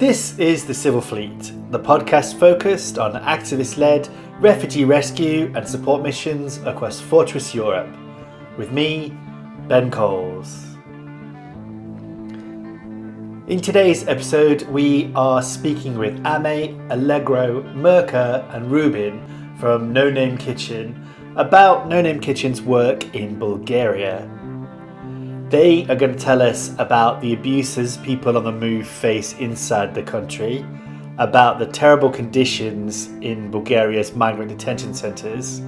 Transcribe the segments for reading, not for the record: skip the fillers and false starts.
This is The Civil Fleet, the podcast focused on activist-led refugee rescue and support missions across Fortress Europe, with me, Ben Coles. In today's episode, we are speaking with Ame, Alegro, Mirka and Ruben from No Name Kitchen about No Name Kitchen's work in Bulgaria. They are going to tell us about the abuses people on the move face inside the country, about the terrible conditions in Bulgaria's migrant detention centres,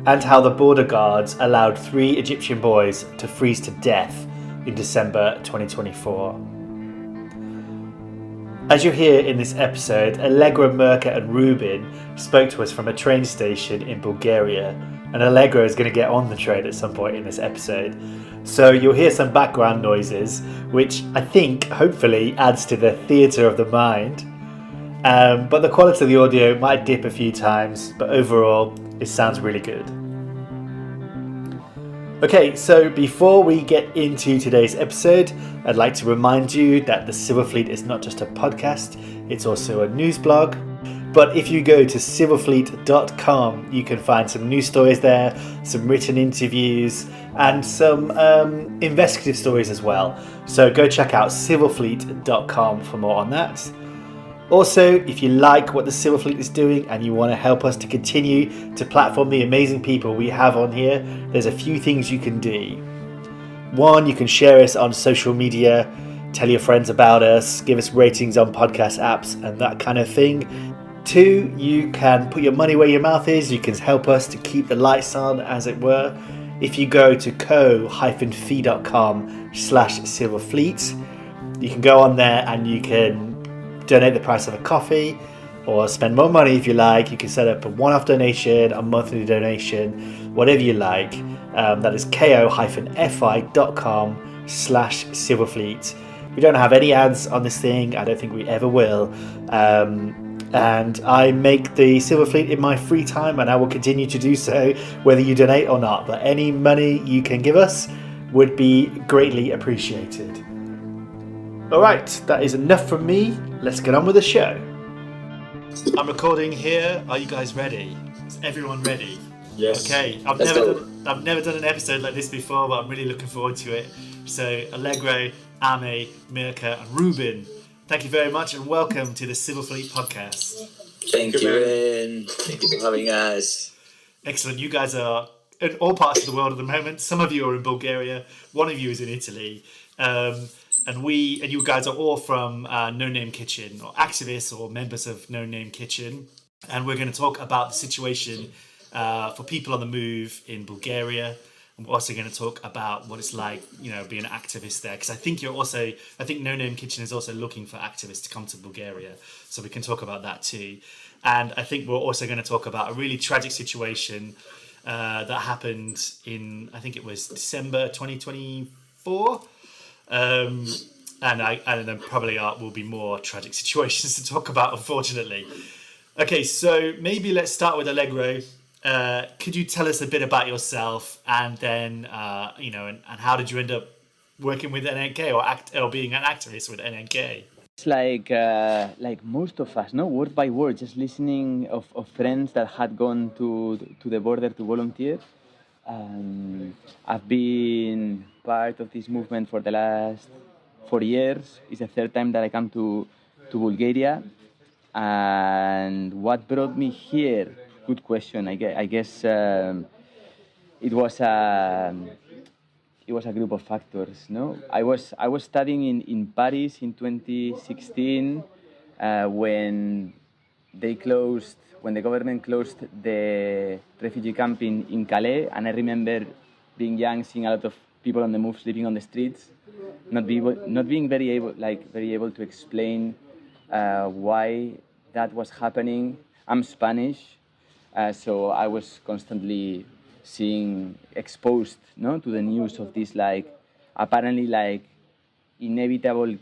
and how the border guards allowed 3 Egyptian boys to freeze to death in December 2024. As you hear in this episode, Alegro, Mirka and Ruben spoke to us from a train station in Bulgaria, and Alegro is going to get on the train at some point in this episode. So you'll hear some background noises, which I think hopefully adds to the theatre of the mind. But the quality of the audio might dip a few times, but overall it sounds really good. Okay, so before we get into today's episode, I'd like to remind you that the Civil Fleet is not just a podcast, it's also a news blog. But if you go to civilfleet.com, you can find some news stories there, some written interviews, and some investigative stories as well. So go check out civilfleet.com for more on that. Also, if you like what the Civil Fleet is doing and you want to help us to continue to platform the amazing people we have on here, there's a few things you can do. 1, you can share us on social media, tell your friends about us, give us ratings on podcast apps and that kind of thing. 2, you can put your money where your mouth is. You can help us to keep the lights on, as it were. If you go to ko-fi.com/civilfleet, you can go on there and you can donate the price of a coffee or spend more money if you like. You can set up a one-off donation, a monthly donation, whatever you like. That is ko-fi.com/civilfleet. We don't have any ads on this thing. I don't think we ever will. And I make the Civil Fleet in my free time, and I will continue to do so whether you donate or not. But any money you can give us would be greatly appreciated. Alright, that is enough from me. Let's get on with the show. I'm recording here. Are you guys ready? Is everyone ready? Yes. Okay, I've never done an episode like this before, but I'm really looking forward to it. So Alegro, Ame, Mirka and Ruben, thank you very much and welcome to the Civil Fleet podcast. Thank you, Ben. Thank you for having us. Excellent. You guys are in all parts of the world at the moment. Some of you are in Bulgaria. One of you is in Italy. And you guys are all from No Name Kitchen, or activists or members of No Name Kitchen. And we're going to talk about the situation for people on the move in Bulgaria. And we're also going to talk about what it's like, being an activist there. Because I think No Name Kitchen is also looking for activists to come to Bulgaria. So we can talk about that too. And I think we're also going to talk about a really tragic situation that happened in, I think it was December 2024. And there probably will be more tragic situations to talk about, unfortunately. Okay, so maybe let's start with Alegro. Could you tell us a bit about yourself, and then and how did you end up working with NNK or being an activist with NNK? It's like most of us, no, word by word, just listening of friends that had gone to the border to volunteer. I've been part of this movement for the last 4 years. It's the 3rd time that I come to Bulgaria. And what brought me here? Good question. I guess it was a group of factors. No, I was studying in Paris in 2016 when the government closed the refugee camp in Calais, and I remember being young, seeing a lot of people on the move, sleeping on the streets, not being very able to explain why that was happening. I'm Spanish, so I was constantly exposed, to the news of this apparently inevitable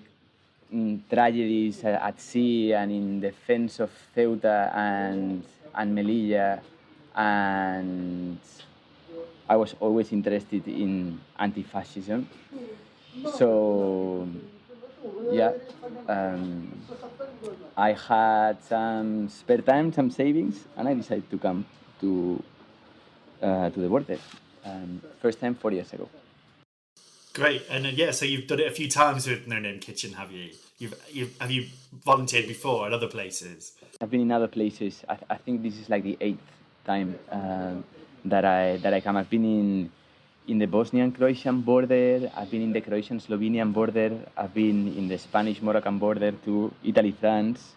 tragedies at sea and in defense of Ceuta and Melilla, and I was always interested in anti-fascism. So Yeah. Um, I had some spare time, some savings, and I decided to come to the border. First time 4 years ago. Great, and yeah, so you've done it a few times with No Name Kitchen, have you? Have you volunteered before at other places? I've been in other places. I think this is like the eighth time that I come. I've been in the Bosnian-Croatian border. I've been in the Croatian-Slovenian border. I've been in the Spanish-Moroccan border to Italy-France.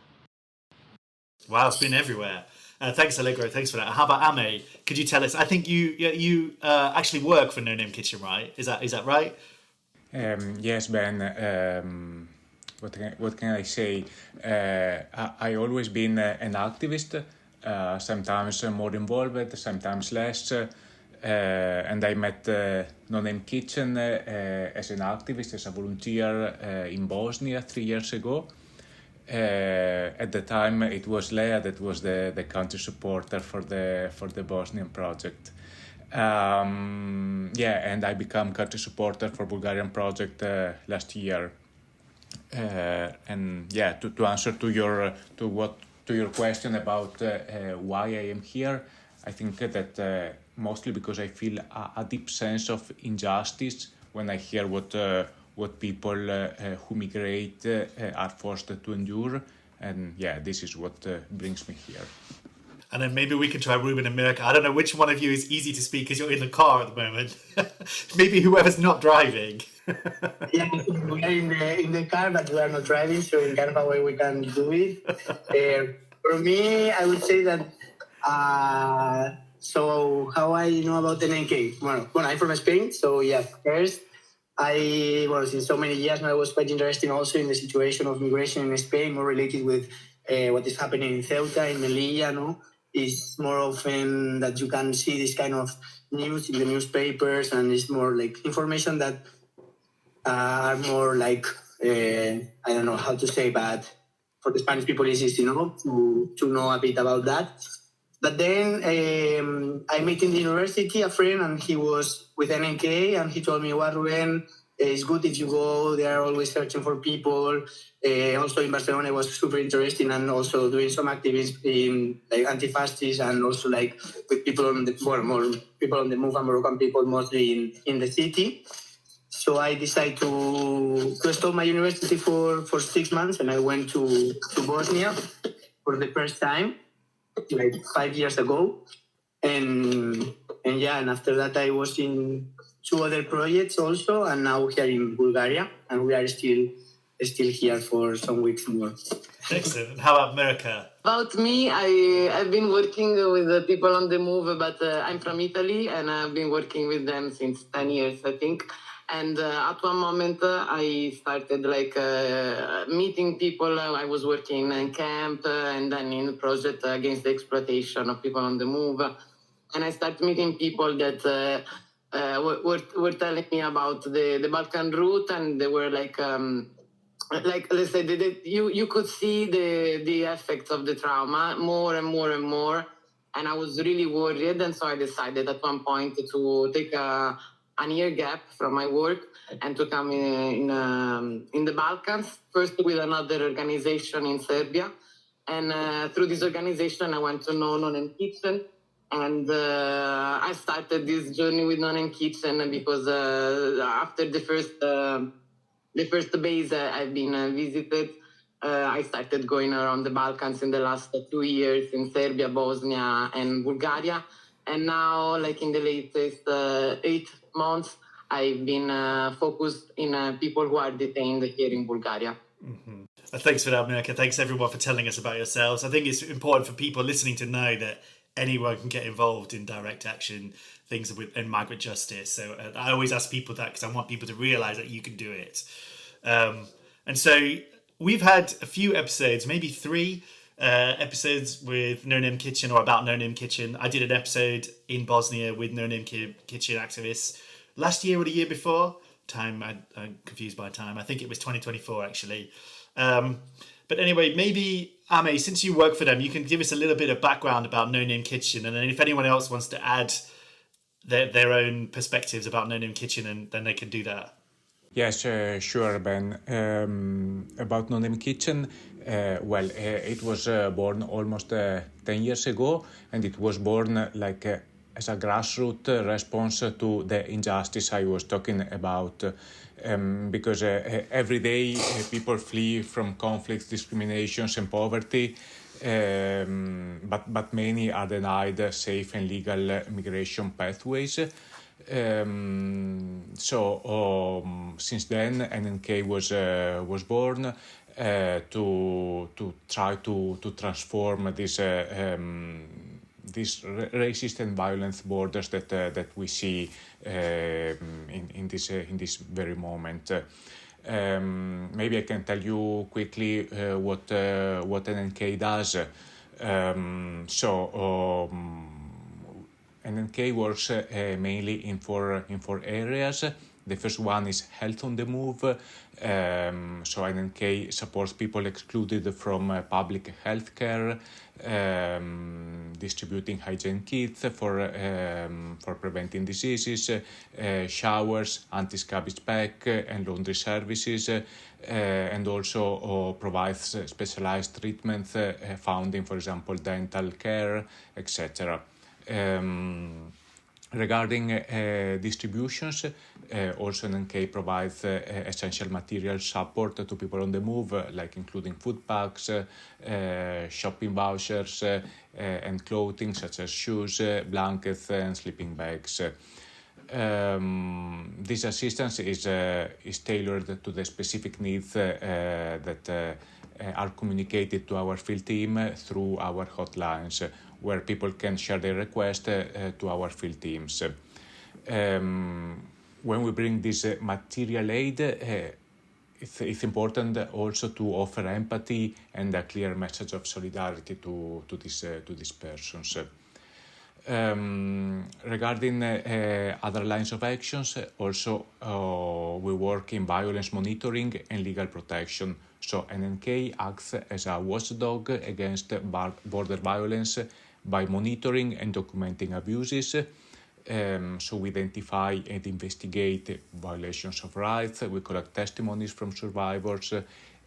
Wow, it's been everywhere. Thanks, Alegro. Thanks for that. How about Ame? Could you tell us? I think you actually work for No Name Kitchen, right? Is that right? Yes, Ben. What can I say? I always been an activist. Sometimes more involved, sometimes less. And I met No Name Kitchen as an activist, as a volunteer in Bosnia 3 years ago. At the time, it was Lea that was the country supporter for the Bosnian project. And I became country supporter for Bulgarian project last year. To answer to your question about why I am here, I think that mostly because I feel a deep sense of injustice when I hear what people who migrate are forced to endure, and this is what brings me here. And then maybe we can try Ruben and Mirka. I don't know which one of you is easy to speak because you're in the car at the moment. Maybe whoever's not driving. Yeah, we are in the car, but we are not driving, so in kind of a way we can do it. For me, I would say that. So how I know about the enclave? Well, I'm from Spain, so yeah. First, since so many years now, I was quite interested also in the situation of migration in Spain, more related with what is happening in Ceuta, in Melilla, no? It's more often that you can see this kind of news in the newspapers, and it's more like information that are more like, I don't know how to say, but for the Spanish people, it's easy to know a bit about that. But then I met in the university a friend, and he was with NNK, and he told me, well, Ruben, it's good if you go. They are always searching for people. Also in Barcelona, it was super interesting, and also doing some activism in like anti-fascists, and also like with people on the more people on the move, and Moroccan people mostly in the city. So I decided to stop my university for 6 months, and I went to Bosnia for the first time, like 5 years ago. And after that I was in 2 other projects also, and now here in Bulgaria, and we are still here for some weeks more. Excellent. And how about Mirka? About me, I've been working with the people on the move, but I'm from Italy, and I've been working with them since 10 years, I think. And at one moment, I started meeting people. I was working in camp and then in the project against the exploitation of people on the move. And I started meeting people that were telling me about the Balkan route, and they were like let's say you could see the effects of the trauma more and more and more. And I was really worried, and so I decided at one point to take a year gap from my work and to come in the Balkans, first with another organization in Serbia. And through this organization, I went to know No Name Kitchen. And I started this journey with No Name Kitchen because after the first base I've been visited, I started going around the Balkans in the last 2 years in Serbia, Bosnia, and Bulgaria. And now, like in the latest 8 months, I've been focused in people who are detained here in Bulgaria. Mm-hmm. Thanks for that, Mirka. Thanks everyone for telling us about yourselves. I think it's important for people listening to know that anyone can get involved in direct action, things in migrant justice. So I always ask people that because I want people to realise that you can do it. And so we've had a few episodes, maybe 3 episodes with No Name Kitchen or about No Name Kitchen. I did an episode in Bosnia with No Name Kitchen activists last year or the year before. I'm confused by time. I think it was 2024 actually. But anyway, maybe Ame, since you work for them, you can give us a little bit of background about No Name Kitchen, and then if anyone else wants to add their own perspectives about No Name Kitchen, then they can do that. Yes, sure, Ben. About No Name Kitchen, it was born almost 10 years ago, and it was born as a grassroots response to the injustice I was talking about. Because every day people flee from conflicts, discriminations, and poverty, but many are denied safe and legal migration pathways. Since then, NNK was born to try to transform these racist and violent borders that we see in this very moment. Maybe I can tell you quickly what NNK does. NNK works mainly in four areas. The first one is health on the move. So NNK supports people excluded from public health care, distributing hygiene kits for preventing diseases, showers, anti-scabbage pack, and laundry services, and also provides specialized treatments found in, for example, dental care, etc. Regarding distributions, also NNK provides essential material support to people on the move, like including food packs, shopping vouchers, and clothing such as shoes, blankets, and sleeping bags. This assistance is tailored to the specific needs that are communicated to our field team through our hotlines, where people can share their request to our field teams. When we bring this material aid, it's important also to offer empathy and a clear message of solidarity to these persons. Regarding other lines of actions, also we work in violence monitoring and legal protection. So NNK acts as a watchdog against border violence by monitoring and documenting abuses. So we identify and investigate violations of rights, we collect testimonies from survivors,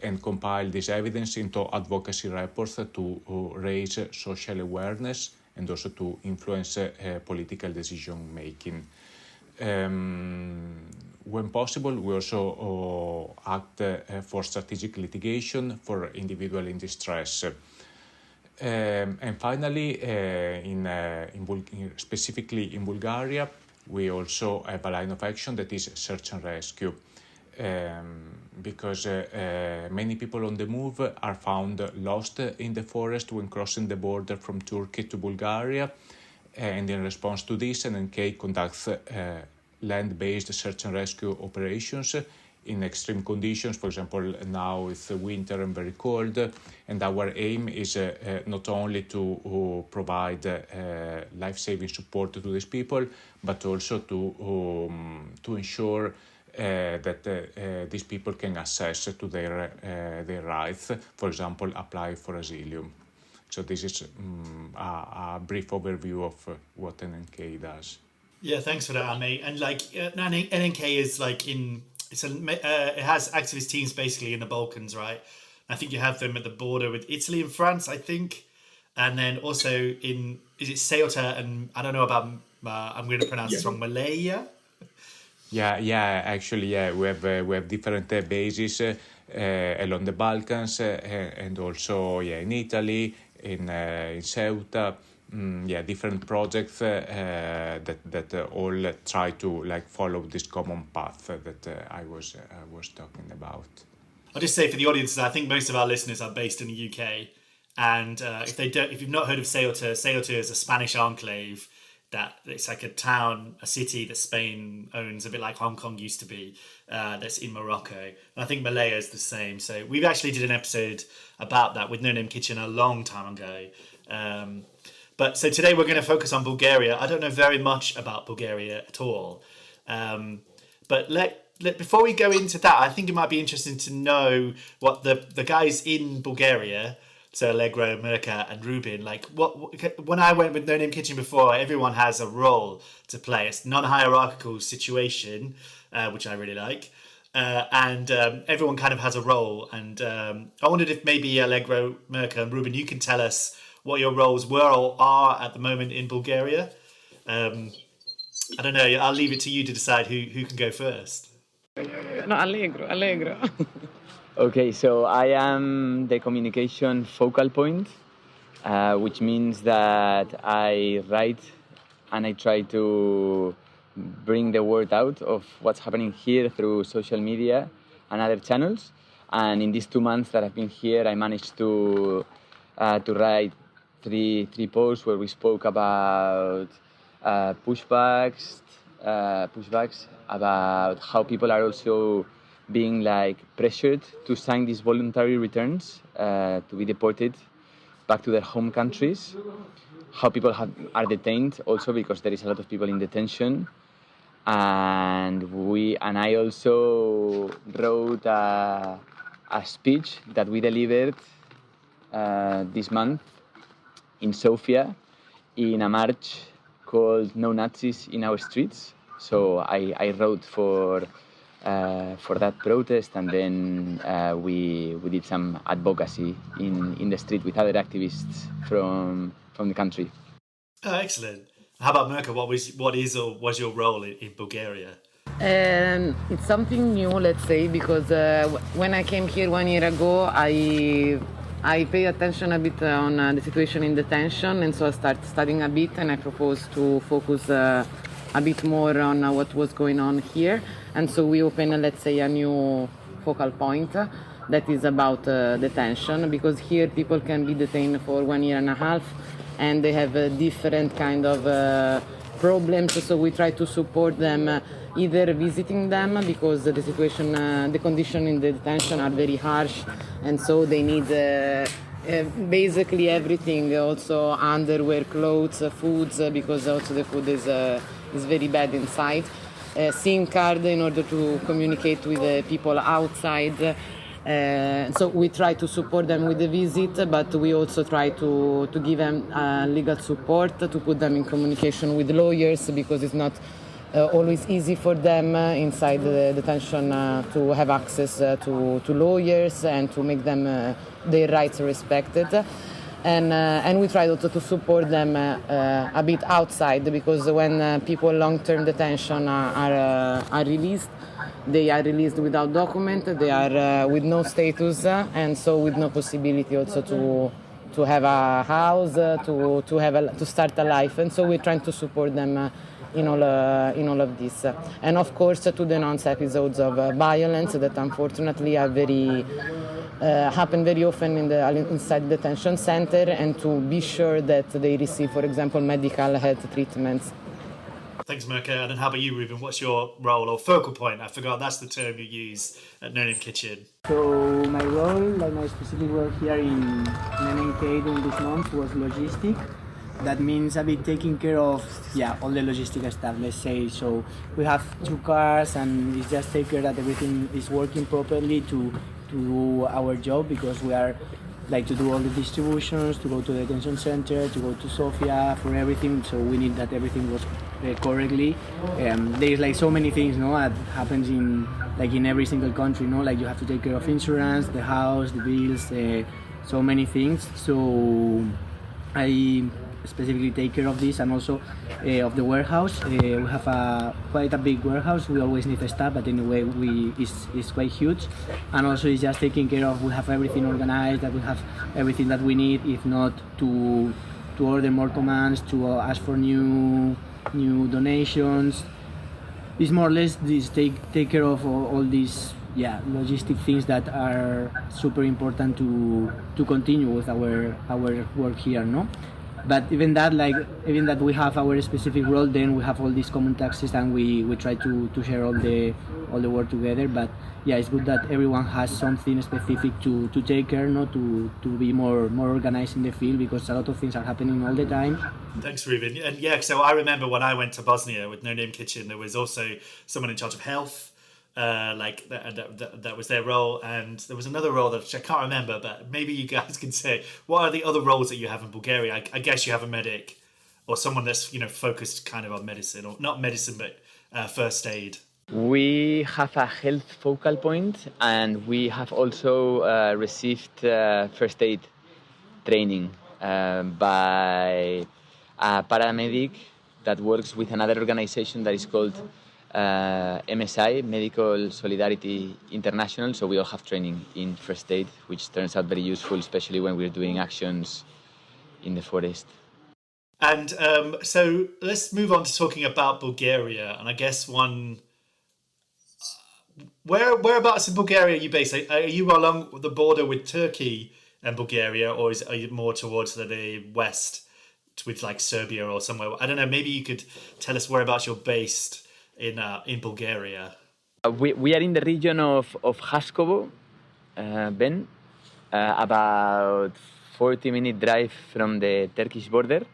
and compile this evidence into advocacy reports to raise social awareness and also to influence political decision making. When possible, we also act for strategic litigation for individual in distress. And finally, specifically in Bulgaria, we also have a line of action that is search and rescue. Because many people on the move are found lost in the forest when crossing the border from Turkey to Bulgaria. And in response to this, NNK conducts land-based search and rescue operations in extreme conditions. For example, now it's winter and very cold, and our aim is not only to provide life-saving support to these people, but also to ensure that these people can access to their rights, for example, apply for asylum. So this is a brief overview of what NNK does. Yeah, thanks for that, Ame. And NNK is it has activist teams basically in the Balkans, right? I think you have them at the border with Italy and France, I think, and then also is it Ceuta and I don't know about I'm going to pronounce this wrong, Malaya. Yeah. Actually, we have different bases along the Balkans and also in Italy, in Ceuta. Different projects that all try to follow this common path that I was talking about. I'll just say for the audience, I think most of our listeners are based in the UK, and if you've not heard of Ceuta is a Spanish enclave that it's like a town, a city that Spain owns, a bit like Hong Kong used to be, that's in Morocco. And I think Malaya is the same. So we've actually did an episode about that with No Name Kitchen a long time ago. But so today we're going to focus on Bulgaria. I don't know very much about Bulgaria at all. But before we go into that, I think it might be interesting to know what the guys in Bulgaria, so Alegro, Mirka and Ruben, when I went with No Name Kitchen before, everyone has a role to play. It's non-hierarchical situation, which I really like. and everyone kind of has a role. And I wondered if maybe Alegro, Mirka, and Ruben, you can tell us what your roles were or are at the moment in Bulgaria. I don't know. I'll leave it to you to decide who can go first. No, Allegro. Okay, so I am the communication focal point, which means that I write and I try to bring the word out of what's happening here through social media and other channels. And in these 2 months that I've been here, I managed to write three posts where we spoke about pushbacks, about how people are also being like pressured to sign these voluntary returns to be deported back to their home countries. How people are detained also because there is a lot of people in detention, and I also wrote a speech that we delivered this month in Sofia in a march called "No Nazis in Our Streets." So I wrote for that protest, and then we did some advocacy in the street with other activists from the country. Oh, excellent. How about Mirka? What was your role in Bulgaria? It's something new, let's say, because when I came here 1 year ago, I pay attention a bit on the situation in detention, and so I started studying a bit, and I proposed to focus a bit more on what was going on here. And so we opened, let's say, a new focal point that is about detention, because here people can be detained for 1 year and a half, and they have different kind of problems. So we try to support them, either visiting them because the situation, the condition in the detention are very harsh, and so they need basically everything, also underwear, clothes, foods, because also the food is very bad inside. SIM card in order to communicate with the people outside. So we try to support them with the visit, but we also try to give them legal support, to put them in communication with lawyers, because it's not always easy for them inside the detention to have access to lawyers and to make them their rights respected. And we try also to support them a bit outside, because when people long-term detention are released, they are released without document, they are with no status, and so with no possibility also to have a house, to start a life. And so we're trying to support them in all of this, and of course to denounce episodes of violence that unfortunately are very happen very often inside the detention center, and to be sure that they receive, for example, medical health treatments. Thanks, Mirka. And then how about you, Ruben? What's your role or focal point? I forgot, that's the term you use at No Name Kitchen. So my role, like my specific role here in enclave during this month was logistic. That means a bit taking care of all the logistic stuff, let's say. So we have 2 cars, and it's just take care that everything is working properly to do our job, because we are like to do all the distributions, to go to the detention center, to go to Sofia for everything. So we need that everything was correctly. There's like so many things, that happens in every single country, like you have to take care of insurance, the house, the bills, so many things. So I specifically take care of this, and also of the warehouse. We have quite a big warehouse. We always need staff, but anyway, it's quite huge. And also it's just taking care of, we have everything organized, that we have everything that we need, if not to order more commands, to ask for new donations. It's more or less this take care of all these logistic things that are super important to continue with our work here, But even that we have our specific role, then we have all these common taxes, and we try to share all the work together. But it's good that everyone has something specific to take care, to be more organized in the field, because a lot of things are happening all the time. Thanks, Ruben. And so I remember when I went to Bosnia with No Name Kitchen, there was also someone in charge of health. That was their role, and there was another role that I can't remember, but maybe you guys can say, what are the other roles that you have in Bulgaria? I guess you have a medic or someone that's focused kind of on medicine, or not medicine but first aid. We have a health focal point, and we have also received first aid training by a paramedic that works with another organization that is called MSI, Medical Solidarity International. So we all have training in first aid, which turns out very useful, especially when we're doing actions in the forest. And so let's move on to talking about Bulgaria. And I guess whereabouts in Bulgaria are you based? Are you along the border with Turkey and Bulgaria, or are you more towards the west with like Serbia or somewhere? I don't know. Maybe you could tell us whereabouts you're based in Bulgaria. We are in the region of Haskovo, Ben, about 40-minute drive from the Turkish border.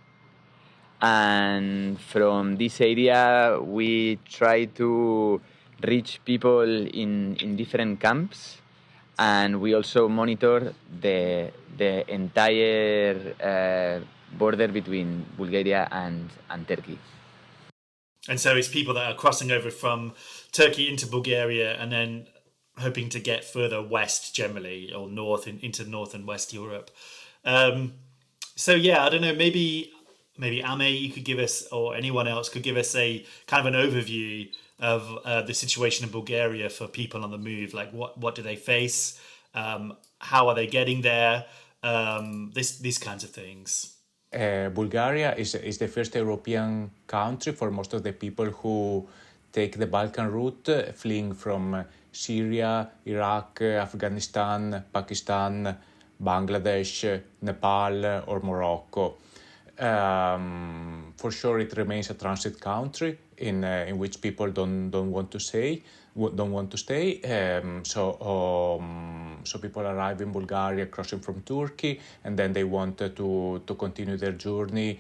And from this area, we try to reach people in different camps, and we also monitor the entire border between Bulgaria and Turkey. And so it's people that are crossing over from Turkey into Bulgaria and then hoping to get further west generally, or into North and West Europe. So yeah, I don't know, maybe Ame, you could give us, or anyone else could give us a kind of an overview of the situation in Bulgaria for people on the move. Like what do they face? How are they getting there? These kinds of things. Bulgaria is the first European country for most of the people who take the Balkan route, fleeing from Syria, Iraq, Afghanistan, Pakistan, Bangladesh, Nepal, or Morocco. For sure, it remains a transit country in which people don't want to stay. So people arrive in Bulgaria crossing from Turkey, and then they want to continue their journey,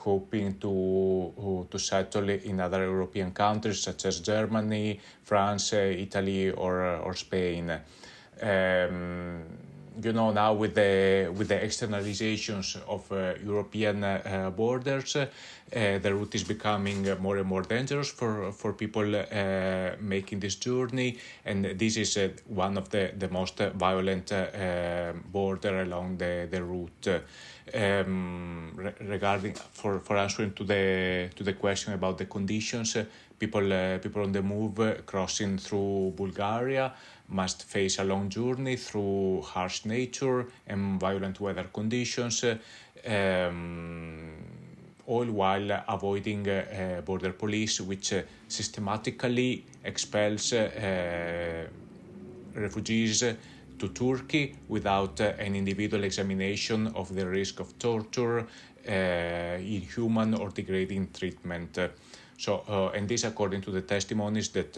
hoping to settle in other European countries such as Germany, France, Italy, or Spain. Now with the externalizations of European borders, the route is becoming more and more dangerous for people making this journey, and this is one of the most violent border along the route. Regarding for answering to the question about the conditions, people on the move crossing through Bulgaria must face a long journey through harsh nature and violent weather conditions, all while avoiding border police, which systematically expels refugees to Turkey without an individual examination of the risk of torture, inhuman or degrading treatment. And this according to the testimonies that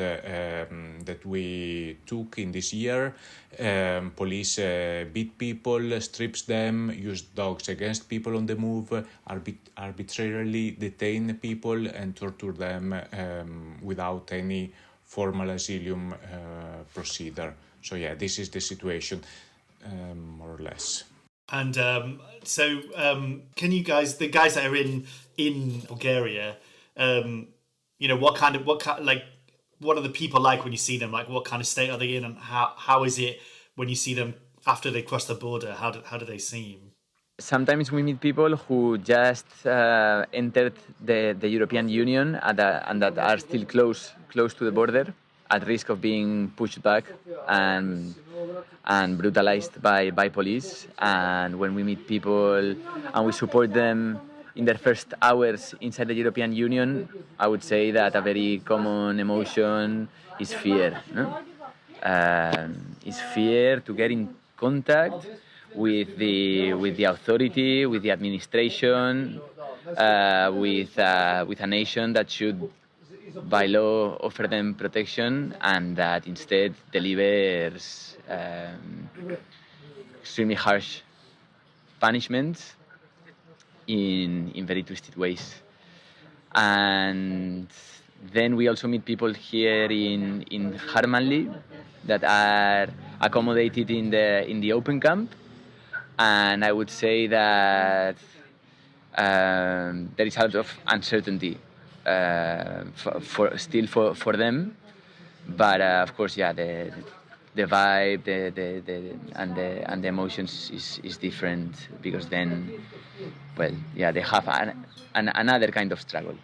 we took in this year. Police beat people, strips them, use dogs against people on the move, arbitrarily detain people and torture them without any formal asylum procedure. So yeah, this is the situation, more or less. And can you guys, the guys that are in Bulgaria, what are the people like when you see them? Like, what kind of state are they in, and how is it when you see them after they cross the border? How do they seem? Sometimes we meet people who just entered the European Union and that are still close to the border, at risk of being pushed back and brutalized by police. And when we meet people and we support them in their first hours inside the European Union, I would say that a very common emotion is fear. No? Is fear to get in contact with the authority, with the administration, with a nation that should, by law, offer them protection, and that instead delivers extremely harsh punishments in very twisted ways. And then we also meet people here in Harmanli that are accommodated in the open camp, and I would say that there is a lot of uncertainty for them. But of course, yeah, the vibe, and the emotions is different, because then, well, yeah, they have another kind of struggle.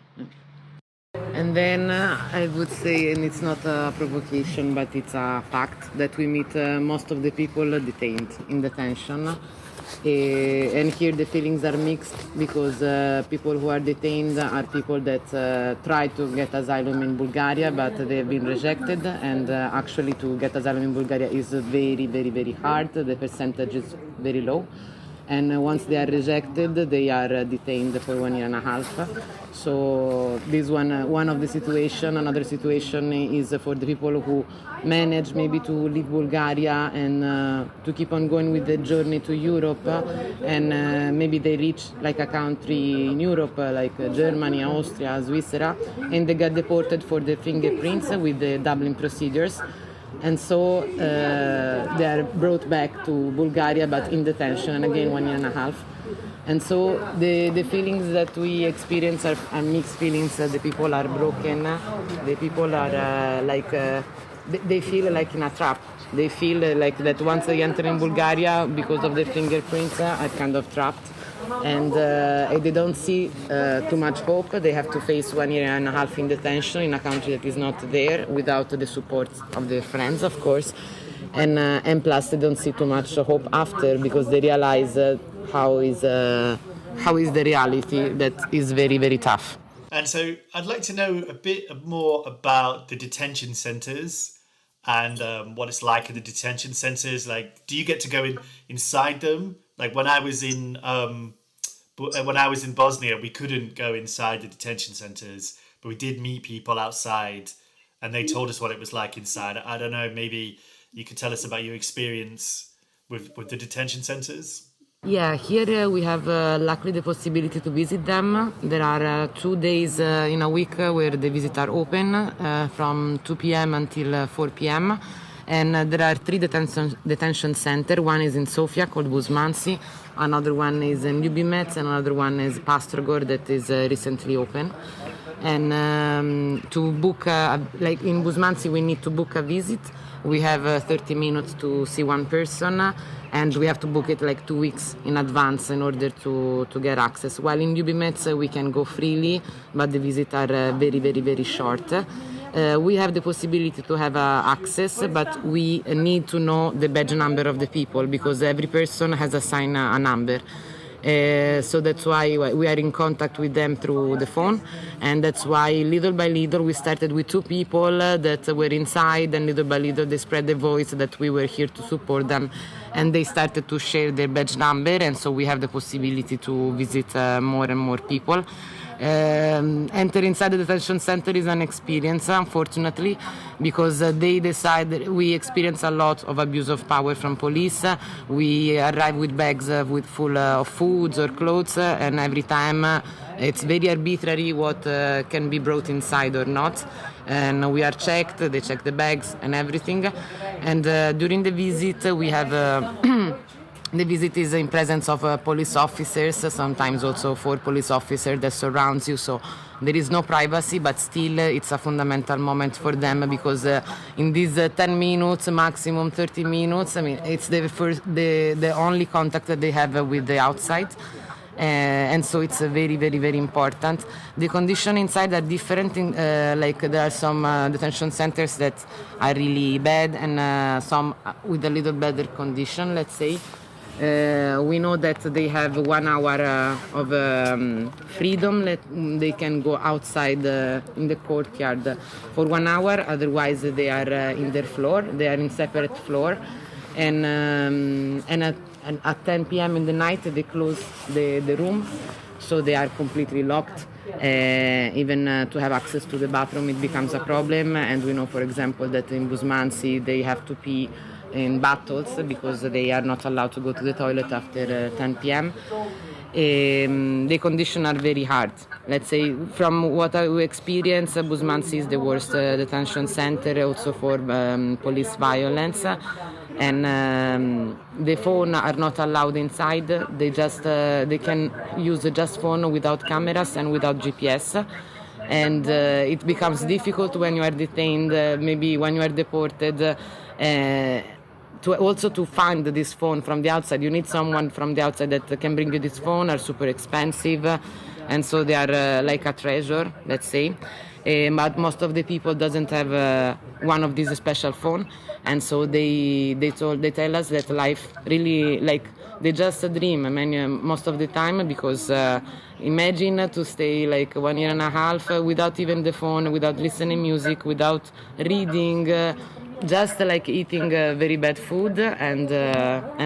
And then I would say, and it's not a provocation, but it's a fact, that we meet most of the people detained in detention. And here the feelings are mixed, because people who are detained are people that try to get asylum in Bulgaria, but they have been rejected. And actually to get asylum in Bulgaria is very, very, very hard. The percentage is very low. And once they are rejected, they are detained for 1 year and a half. So this one of the situation. Another situation is for the people who manage maybe to leave Bulgaria and to keep on going with the journey to Europe, and maybe they reach like a country in Europe, like Germany, Austria, Switzerland, and they get deported for the fingerprints with the Dublin procedures. And so they are brought back to Bulgaria, but in detention, and again 1 year and a half. And so the feelings that we experience are mixed feelings. The people are broken. The people are they feel like in a trap. They feel like that once they enter in Bulgaria, because of their fingerprints, are kind of trapped. And they don't see too much hope. They have to face 1 year and a half in detention in a country that is not there, without the support of their friends, of course. And plus they don't see too much hope after, because they realize how is the reality, that is very, very tough. And so I'd like to know a bit more about the detention centres and what it's like in the detention centres. Like, do you get to go inside them? Like when I was in Bosnia, we couldn't go inside the detention centres, but we did meet people outside, and they told us what it was like inside. I don't know, maybe you could tell us about your experience with the detention centres. Yeah, here we have luckily the possibility to visit them. There are 2 days in a week where the visits are open from 2 p.m. until 4 p.m. And there are 3 detention centers. One is in Sofia called Buzmanci, another one is in Ljubimec, and another one is Pastrogor that is recently open. And to book, like in Buzmanci, we need to book a visit. We have 30 minutes to see one person, and we have to book it like 2 weeks in advance in order to get access. While in Ljubimec, we can go freely, but the visits are very, very, very short. We have the possibility to have access, but we need to know the badge number of the people, because every person has assigned a number. So that's why we are in contact with them through the phone, and that's why little by little we started with 2 people that were inside, and little by little they spread the voice that we were here to support them, and they started to share their badge number, and so we have the possibility to visit more and more people. Enter inside the detention center is an experience, unfortunately, because they decide. We experience a lot of abuse of power from police. We arrive with bags full of foods or clothes, and every time it's very arbitrary what can be brought inside or not. And we are checked. They check the bags and everything. And during the visit, we have. The visit is in presence of police officers, sometimes also 4 police officers that surrounds you, so there is no privacy, but still it's a fundamental moment for them, because in these 10 minutes, maximum 30 minutes, I mean, it's the only contact that they have with the outside. And so it's very, very, very important. The conditions inside are different. Like there are some detention centers that are really bad, and some with a little better condition, let's say. We know that they have 1 hour of freedom. They can go outside in the courtyard for 1 hour. Otherwise, they are in their floor. They are in separate floor, and at 10 p.m. in the night they close the room, so they are completely locked. Even to have access to the bathroom, it becomes a problem. And we know, for example, that in Buzmanci they have to pee in bottles, because they are not allowed to go to the toilet after 10 p.m. The conditions are very hard. Let's say, from what I experience, Buzmanci is the worst detention center, also for police violence. And the phone are not allowed inside. They can use just phone without cameras and without GPS. and it becomes difficult when you are detained, maybe when you are deported. To find this phone from the outside, you need someone from the outside that can bring you this phone. Are super expensive, and so they are like a treasure, let's say. But most of the people doesn't have one of these special phone, and so they tell us that life really, like, they just dream. I mean, most of the time, because imagine to stay like 1 year and a half without even the phone, without listening music, without reading. Just like eating very bad food and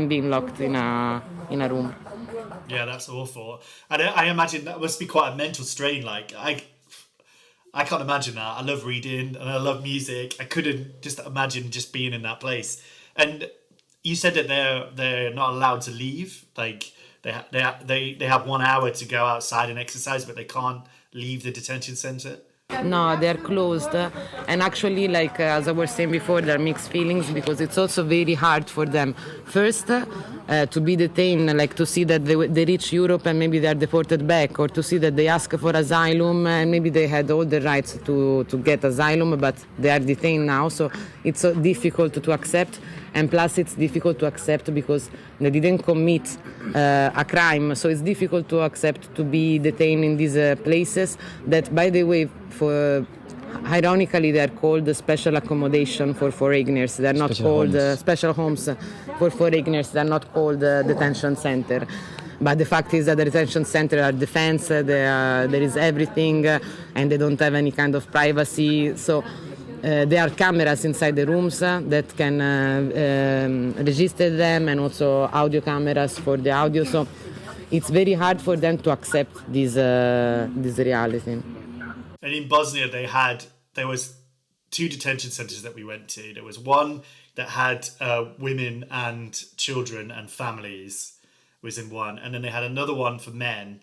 being locked in a room. Yeah, that's awful. And I imagine that must be quite a mental strain. Like I can't imagine that. I love reading and I love music. I couldn't just imagine just being in that place. And you said that they're not allowed to leave. Like they have 1 hour to go outside and exercise, but they can't leave the detention center. No, they're closed. And actually, like as I was saying before, there are mixed feelings because it's also very hard for them. First, to be detained, like to see that they reach Europe and maybe they are deported back, or to see that they ask for asylum and maybe they had all the rights to get asylum, but they are detained now. So it's so difficult to accept. And plus, it's difficult to accept because they didn't commit a crime. So it's difficult to accept to be detained in these places that, by the way, ironically, they are called special accommodation for foreigners. They are not called special homes for foreigners. They are not called detention center. But the fact is that the detention center are defense. There is everything, and they don't have any kind of privacy. So there are cameras inside the rooms that can register them, and also audio cameras for the audio. So it's very hard for them to accept this reality. And in Bosnia, there was 2 detention centers that we went to. There was one that had women and children and families was in one, and then they had another one for men,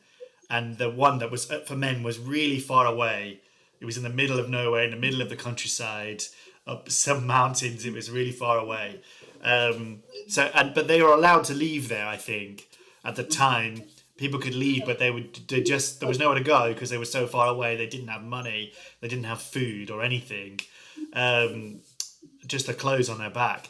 and the one that was for men was really far away. It was in the middle of nowhere, in the middle of the countryside, up some mountains. It was really far away. But they were allowed to leave there, I think, at the time. People could leave, but there was nowhere to go because they were so far away. They didn't have money, they didn't have food or anything, just the clothes on their back.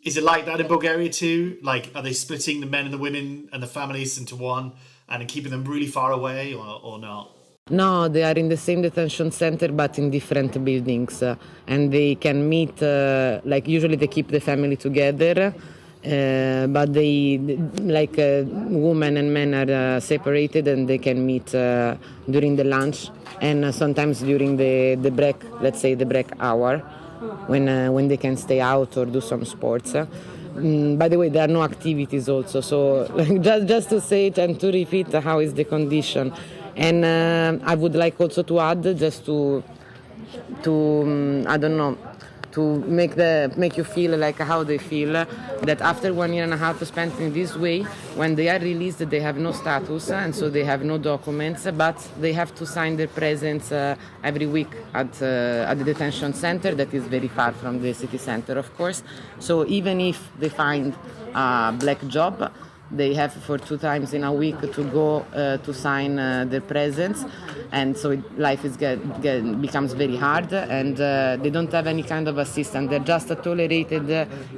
Is it like that in Bulgaria too? Like, are they splitting the men and the women and the families into one and keeping them really far away, or not? No, they are in the same detention center but in different buildings, and they can meet, like usually they keep the family together, but women and men are separated, and they can meet during the lunch and sometimes during the break, let's say the break hour, when they can stay out or do some sports. By the way, there are no activities also, so just to say it and to repeat how is the condition. And I would like also to add, just to I don't know, to make you feel like how they feel, that after 1 year and a half spent in this way, when they are released, they have no status, and so they have no documents, but they have to sign their presence every week at the detention center that is very far from the city center, of course. So even if they find a black job, they have for 2 times in a week to go to sign their presence, and so life becomes very hard, and they don't have any kind of assistance. They're just tolerated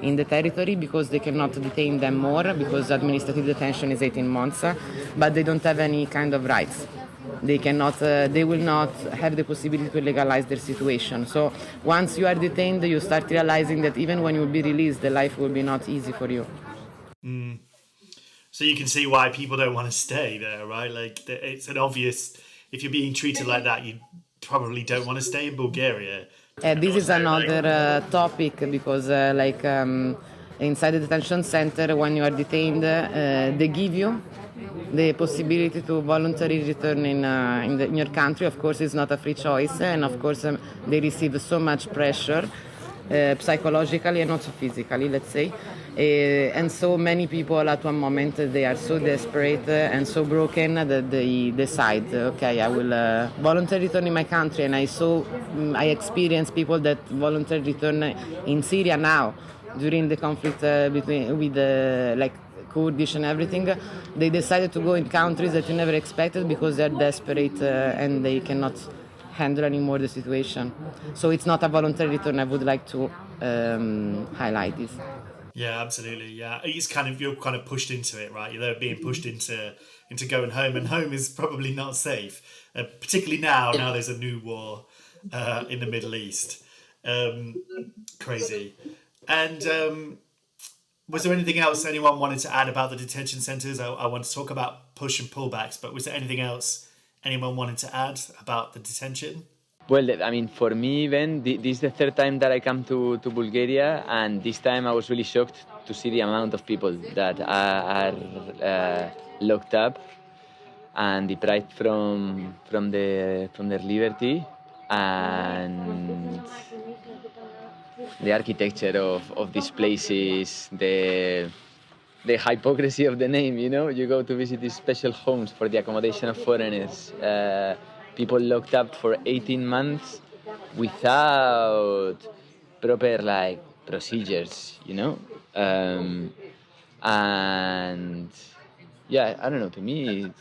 in the territory because they cannot detain them more, because administrative detention is 18 months, but they don't have any kind of rights. They will not have the possibility to legalize their situation. So once you are detained, you start realizing that even when you will be released, the life will be not easy for you. So you can see why people don't want to stay there, right? Like, it's an obvious, if you're being treated like that, you probably don't want to stay in Bulgaria. This is another topic, because inside the detention center, when you are detained, they give you the possibility to voluntarily return in your country. Of course, it's not a free choice, and of course they receive so much pressure, psychologically and also physically, let's say. And so many people at one moment, they are so desperate and so broken that they decide, okay, I will voluntarily return in my country. And I experience people that voluntarily return in Syria now, during the conflict with Kurdish and everything. They decided to go in countries that you never expected because they're desperate and they cannot handle anymore the situation. So it's not a voluntary return. I would like to highlight this. Yeah, absolutely. Yeah, you're kind of pushed into it, right? You're being pushed into going home, and home is probably not safe, particularly now. Now there's a new war in the Middle East. Crazy. And was there anything else anyone wanted to add about the detention centres? I want to talk about push and pullbacks, but was there anything else anyone wanted to add about the detention? Well, I mean, for me, even this is the third time that I come to Bulgaria, and this time I was really shocked to see the amount of people that are locked up and deprived from their liberty, and the architecture of these places, the hypocrisy of the name. You go to visit these special homes for the accommodation of foreigners. People locked up for 18 months without proper procedures, and yeah, I don't know. To me,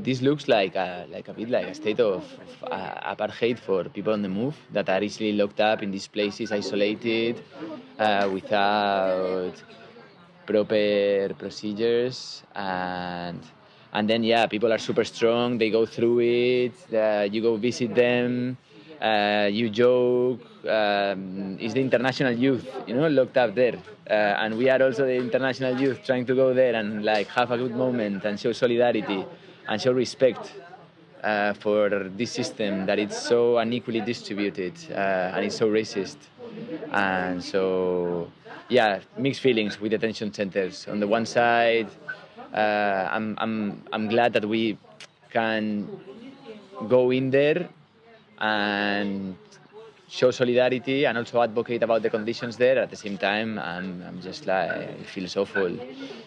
this looks like a bit like a state of apartheid for people on the move that are easily locked up in these places, isolated, without proper procedures, and then people are super strong. They go through it. You go visit them. You joke. It's the international youth, locked up there, and we are also the international youth trying to go there and have a good moment and show solidarity and show respect for this system that it's so unequally distributed and it's so racist. And so, mixed feelings with detention centers. On the one side, I'm glad that we can go in there and show solidarity and also advocate about the conditions there. At the same time, I'm just it feels awful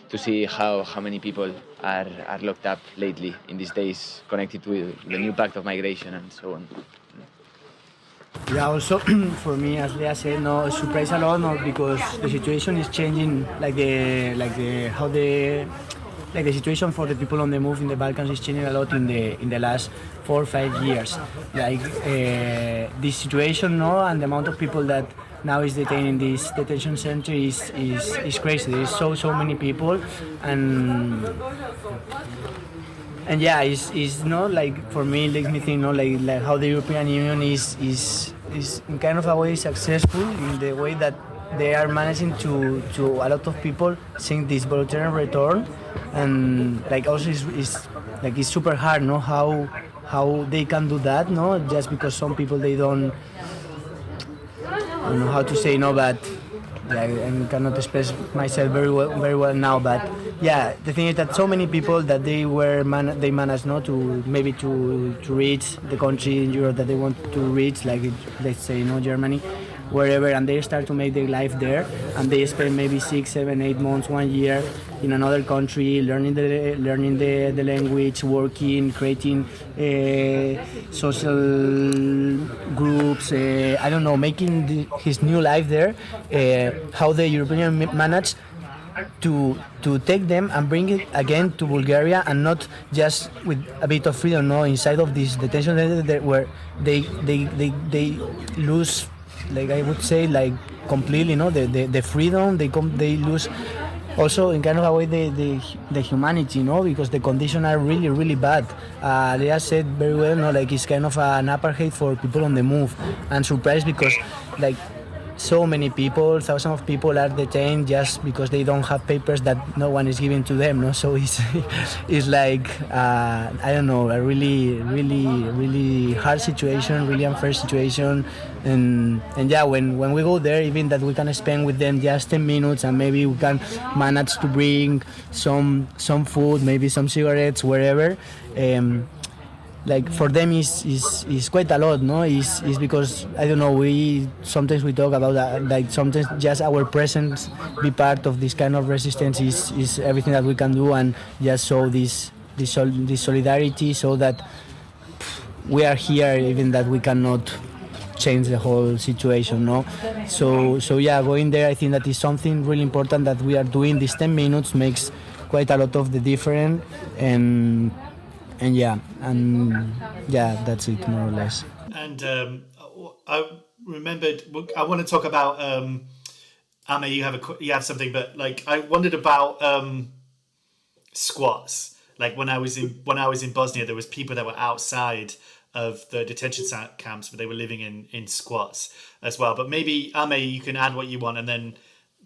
to see how many people are locked up lately in these days, connected to the new pact of migration and so on. Yeah, also for me, as Leah said, surprise a lot, because the situation is changing, the situation for the people on the move in the Balkans is changing a lot in the last 4 or 5 years. This situation, and the amount of people that now is detained in this detention center is crazy. There is so many people, and it's not for me, it makes me think, how the European Union is in kind of a way successful in the way that they are managing to a lot of people seeing this voluntary return, and also it's super hard, how they can do that, just because some people they don't, I don't know how to say, but I cannot express myself very well now, but the thing is that so many people that they managed to maybe to reach the country in Europe that they want to reach, let's say Germany, wherever, and they start to make their life there, and they spend maybe 6, 7, 8 months, 1 year in another country, learning the language, working, creating social groups, I don't know, making his new life there. How the European managed to take them and bring it again to Bulgaria, and not just with a bit of freedom, inside of this detention center where they lose, I would say, completely, the freedom. They lose also in kind of a way the humanity, because the conditions are really, really bad. They are said very well, it's kind of an apartheid for people on the move. And surprised because so many people, thousands of people are detained just because they don't have papers that no one is giving to them. So it's I don't know, a really, really, really hard situation, really unfair situation. And when we go there, even that we can spend with them just 10 minutes, and maybe we can manage to bring some food, maybe some cigarettes, wherever. For them is quite a lot, Is because I don't know. Sometimes we talk about that, sometimes just our presence be part of this kind of resistance is everything that we can do, and just show this solidarity, so that we are here, even that we cannot change the whole situation, So going there, I think that is something really important that we are doing. These 10 minutes makes quite a lot of the difference, and and that's it more or less. And I remembered. I want to talk about. Ame, you have something, but like I wondered about squats. Like when I was in Bosnia, there was people that were outside of the detention camps, but they were living in squats as well. But maybe Ame, you can add what you want, and then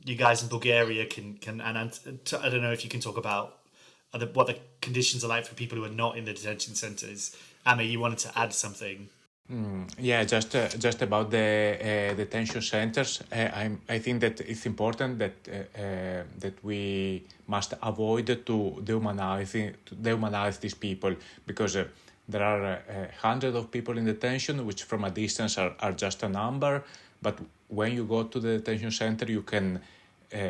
you guys in Bulgaria can and I don't know if you can talk about what the conditions are like for people who are not in the detention centres. Ame, you wanted to add something. Yeah, just about the detention centers. I think that it's important that we must avoid to dehumanize these people, because there are hundreds of people in detention, which from a distance are just a number. But when you go to the detention center, you can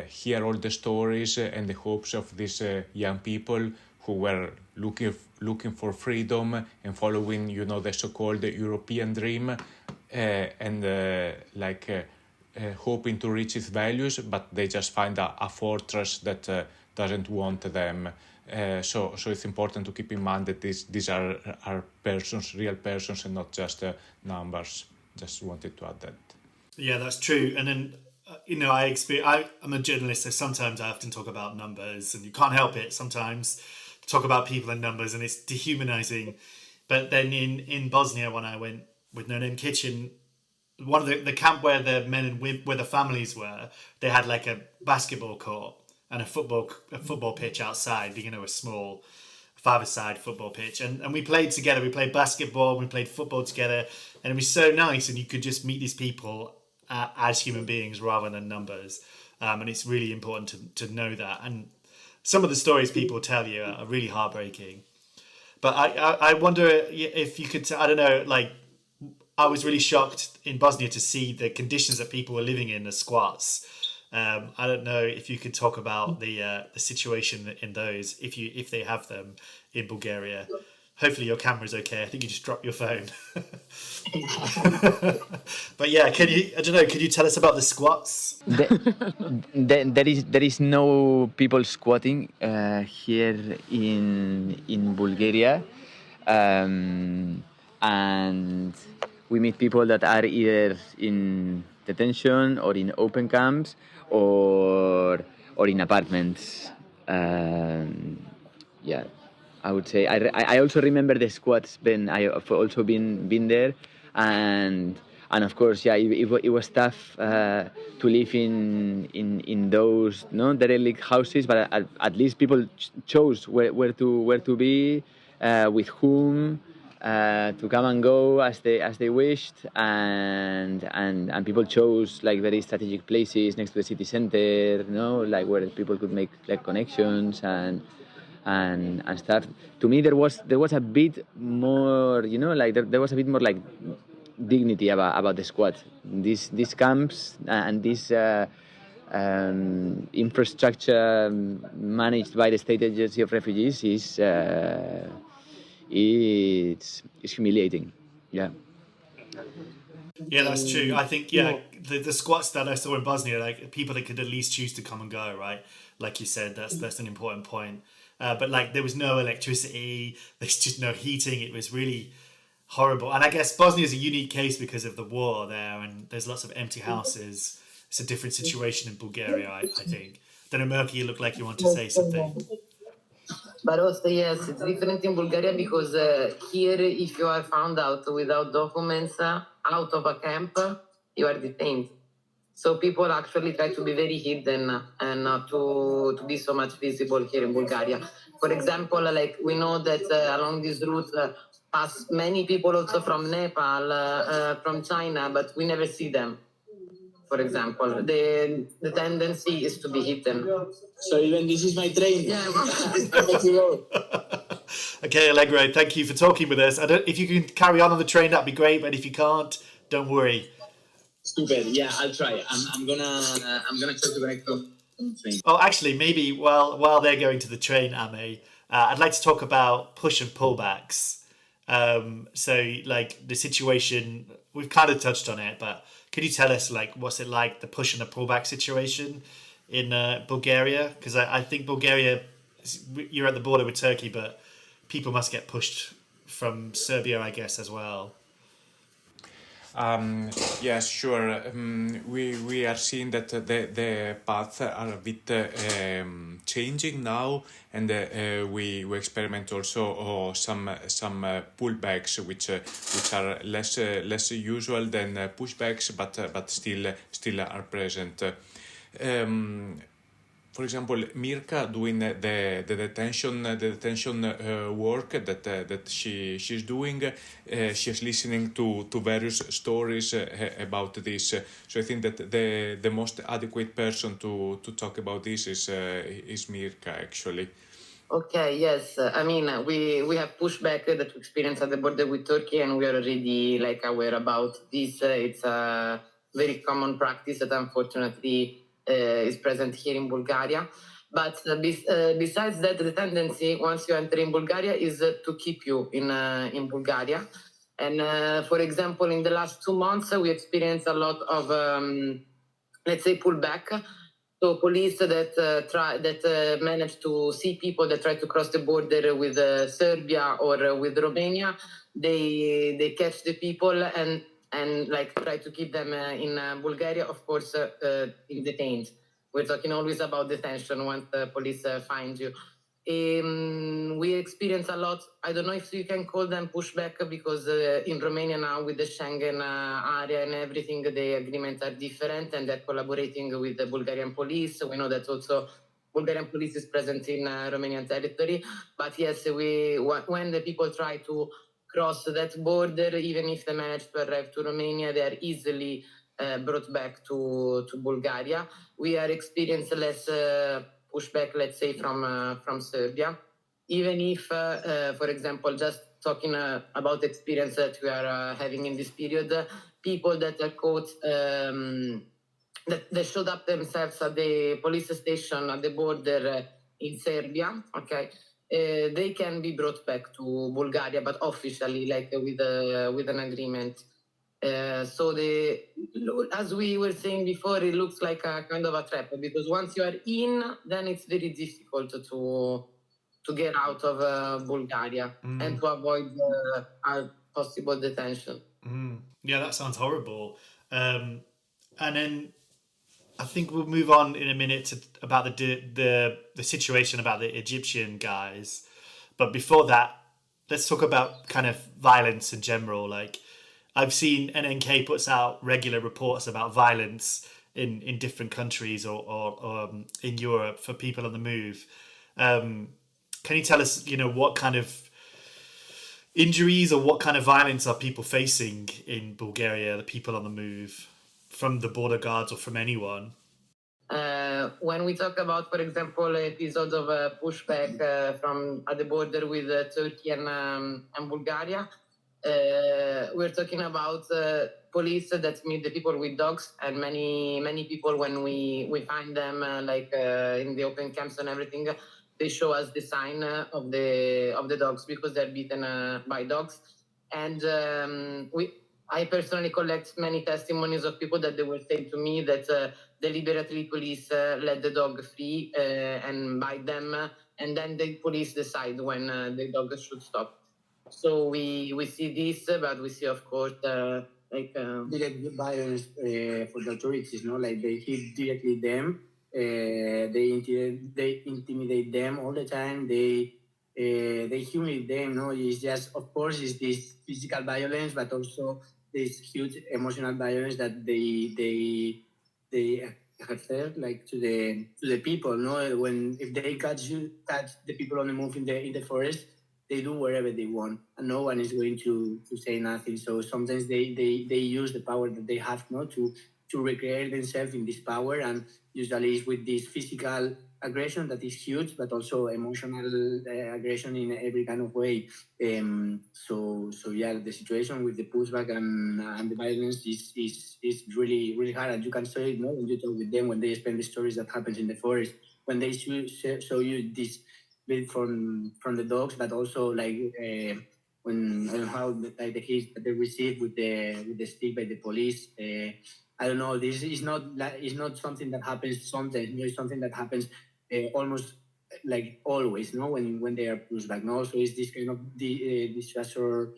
hear all the stories and the hopes of these young people who were looking for freedom and following, the so-called European dream, and hoping to reach its values, but they just find a fortress that doesn't want them. So it's important to keep in mind that these are persons, real persons, and not just numbers. Just wanted to add that. Yeah, that's true. And then I'm a journalist, so sometimes I often talk about numbers, and you can't help it sometimes to talk about people and numbers, and it's dehumanizing. But then in Bosnia, when I went with No Name Kitchen, one of the camp where the men and women, where the families were, they had like a basketball court and a football pitch outside, a small five-a-side football pitch, and we played together. We played basketball, we played football together, and it was so nice. And you could just meet these people as human beings rather than numbers, and it's really important to know that. And some of the stories people tell you are really heartbreaking. But I wonder if you could, I don't know, like I was really shocked in Bosnia to see the conditions that people were living in, the squats. I don't know if you could talk about the situation in those, if they have them in Bulgaria. Hopefully your camera's okay. I think you just dropped your phone. But yeah, could you tell us about the squats? There is no people squatting here in Bulgaria, and we meet people that are either in detention or in open camps or in apartments. I would say I also remember the squats. I've also been there, and of course, it was tough to live in those derelict houses, but at least people chose where to be, with whom, to come and go as they wished, and people chose like very strategic places next to the city center, like where people could make like connections and stuff. To me, there was a bit more, there was a bit more like dignity about the squad. These camps and this infrastructure managed by the State Agency of Refugees is humiliating. Yeah. Yeah, that's true. I think the squats that I saw in Bosnia, like people that could at least choose to come and go, right? Like you said, that's an important point. But like there was no electricity, there's just no heating. It was really horrible. And I guess Bosnia is a unique case because of the war there, and there's lots of empty houses. It's a different situation in Bulgaria, I think. Don't know, Mirka, you look like you want to say something. But also, yes, it's different in Bulgaria because here, if you are found out without documents out of a camp, you are detained. So people actually try to be very hidden and not to be so much visible here in Bulgaria. For example, like we know that along this route pass many people also from Nepal, from China, but we never see them. For example, the tendency is to be hidden. So even this is my train. Yeah. Okay, Alegro, thank you for talking with us. If you can carry on the train, that'd be great. But if you can't, don't worry. Stupid. Yeah, I'll try. I'm gonna try to connect to the train. Oh, actually, maybe while they're going to the train, Ame, I'd like to talk about push and pullbacks. So, like the situation, we've kind of touched on it, but could you tell us, like, what's it like, the push and the pullback situation in Bulgaria? Because I think Bulgaria, you're at the border with Turkey, but people must get pushed from Serbia, I guess, as well. Yes, sure. We are seeing that the paths are a bit changing now, and we experiment also some pullbacks, which are less usual than pushbacks, but still are present. For example, Mirka doing the detention work that she's doing, she's listening to various stories about this. So I think that the most adequate person to talk about this is Mirka, actually. Okay, yes. I mean, we have pushback that we experience at the border with Turkey, and we are already like aware about this. It's a very common practice that unfortunately is present here in Bulgaria. But besides that, the tendency once you enter in Bulgaria is to keep you in Bulgaria. And for example, in the last 2 months, we experienced a lot of let's say pullback. So police that manage to see people that try to cross the border with Serbia or with Romania, they catch the people and like try to keep them in Bulgaria, of course, in detained. We're talking always about detention once the police find you. We experience a lot. I don't know if you can call them pushback because in Romania now with the Schengen area and everything, the agreements are different and they're collaborating with the Bulgarian police. We know that also Bulgarian police is present in Romanian territory. But yes, when the people try to cross that border, even if they manage to arrive to Romania, they are easily brought back to Bulgaria. We are experiencing less pushback, let's say, from Serbia. Even if, for example, just talking about the experience that we are having in this period, people that are caught, that they showed up themselves at the police station at the border in Serbia, okay, they can be brought back to Bulgaria, but officially, like with an agreement. So as we were saying before, it looks like a kind of a trap because once you are in, then it's very difficult to get out of Bulgaria and to avoid a possible detention. Yeah, that sounds horrible. And then I think we'll move on in a minute about the situation about the Egyptian guys. But before that, let's talk about kind of violence in general. Like, I've seen NNK puts out regular reports about violence in different countries or in Europe for people on the move. Can you tell us, what kind of injuries or what kind of violence are people facing in Bulgaria, the people on the move, from the border guards or from anyone? When we talk about, for example, episodes of pushback from at the border with Turkey and Bulgaria, we're talking about police that meet the people with dogs, and many people when we find them in the open camps and everything, they show us the sign of the dogs because they're beaten by dogs, and I personally collect many testimonies of people that they were saying to me that deliberately police let the dog free and bite them, and then the police decide when the dog should stop. So we see this, but we see, of course, direct violence for the authorities, no? Like they hit directly them, they intimidate them all the time. They humiliate them. No, it's just, of course, it's this physical violence, but also this huge emotional violence that they exert like to the people. No, if they catch the people on the move in the forest, they do whatever they want, and no one is going to say nothing. So sometimes they use the power that they have, no, to recreate themselves in this power, and usually it's with this physical aggression that is huge, but also emotional aggression in every kind of way. So yeah, the situation with the pushback and the violence is really really hard, and you can say it, no, when you talk with them, when they explain the stories that happens in the forest, when they show you this bit from the dogs, but also like when how the hits that they receive with the stick by the police. I don't know. This is not something that happens sometimes. It's something that happens almost like always, no, when they are pushed back. No, also is this kind of disaster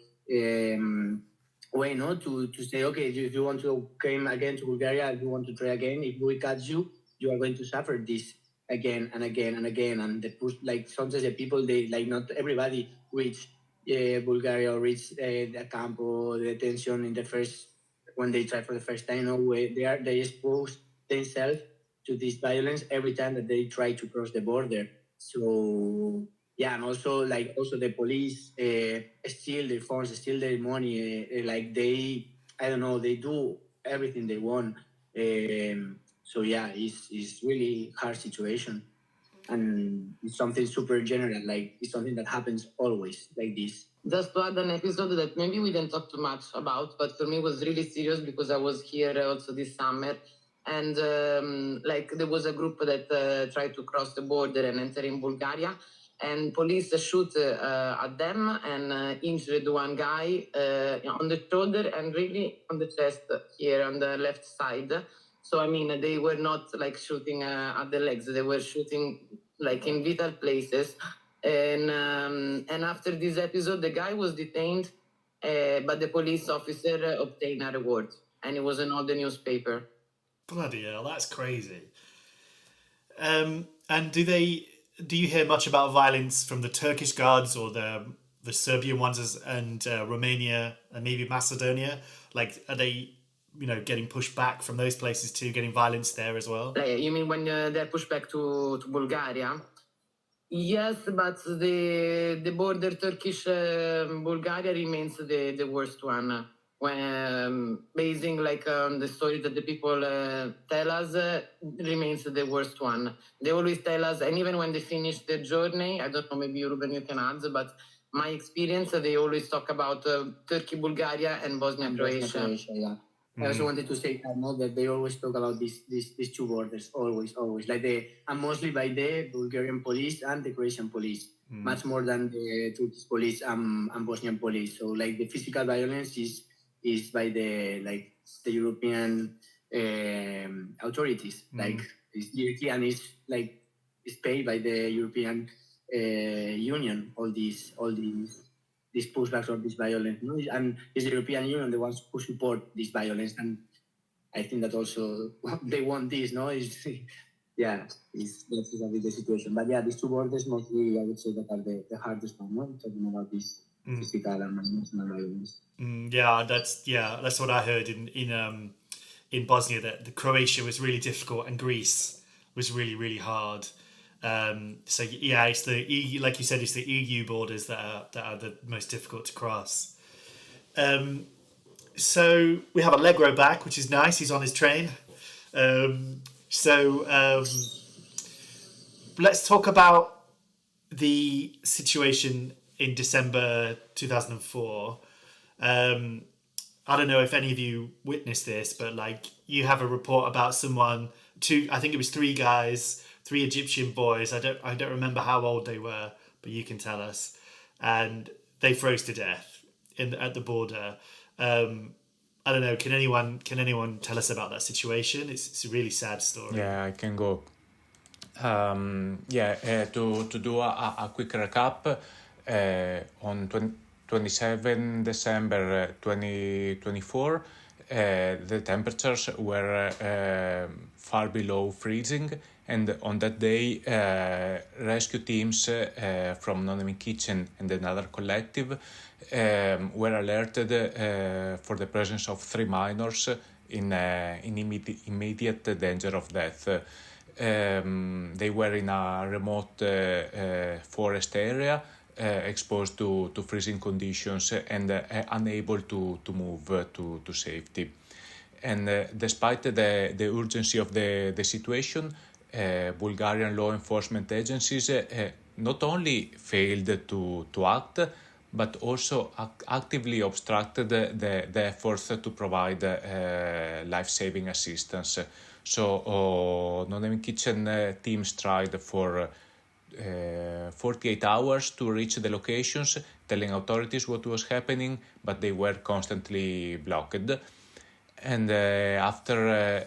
way, no, to say, okay, if you want to come again to Bulgaria, if you want to try again, if we catch you, you are going to suffer this again and again and again. And the push, like sometimes the people, they like not everybody reach Bulgaria or reach the camp or the detention in the first when they try for the first time. No, they expose themselves to this violence every time that they try to cross the border. So yeah, and also the police steal their phones, steal their money. Like I don't know, they do everything they want. So yeah, it's really hard situation, and it's something super general. Like it's something that happens always like this. Just to add an episode that maybe we didn't talk too much about, but for me was really serious because I was here also this summer. And like there was a group that tried to cross the border and enter in Bulgaria, and police shoot at them and injured one guy on the shoulder and really on the chest here on the left side. So I mean, they were not like shooting at the legs; they were shooting like in vital places. And after this episode, the guy was detained, but the police officer obtained a reward, and it was in all the newspaper. Bloody hell, that's crazy. And do you hear much about violence from the Turkish guards or the Serbian ones and Romania and maybe Macedonia? Like, are they getting pushed back from those places too, getting violence there as well? You mean when they're pushed back to Bulgaria? Yes, but the border Turkish Bulgaria remains the worst one. When basing like on the story that the people tell us remains the worst one. They always tell us, and even when they finish their journey, I don't know, maybe Ruben you can add, but my experience, they always talk about Turkey, Bulgaria, and Bosnia, Croatia. Yeah. I also wanted to say that they always talk about these two borders, always. Like and mostly by the Bulgarian police and the Croatian police, much more than the Turkish police and Bosnian police. So like the physical violence is by the European authorities. Like it's directly and it's paid by the European Union. All these pushbacks or this violence, no? And it's the European Union the ones who support this violence, and I think that also they want this, no? That's a bit the situation. But yeah, these two borders mostly I would say that are the hardest one, no? Talking about this physical and emotional violence. That's what I heard in Bosnia, that the Croatia was really difficult and Greece was really, really hard. So yeah, it's the EU, like you said, it's the EU borders that are the most difficult to cross. So we have Alegro back, which is nice. He's on his train. Let's talk about the situation in December 2004. I don't know if any of you witnessed this, but like you have a report about I think it was three Egyptian boys. I don't remember how old they were, but you can tell us. And they froze to death at the border. I don't know. Can anyone tell us about that situation? It's a really sad story. Yeah, I can go. To do a quick recap, on 27 December 2024, the temperatures were far below freezing, and on that day, rescue teams from Anonymous Kitchen and another collective were alerted for the presence of 3 minors in immediate danger of death. They were in a remote forest area, exposed to freezing conditions and unable to move to safety. And despite the urgency of the situation, Bulgarian law enforcement agencies not only failed to act, but also actively obstructed the efforts to provide life-saving assistance. So, Anonymous Kitchen teams tried for 48 hours to reach the locations, telling authorities what was happening, but they were constantly blocked. And after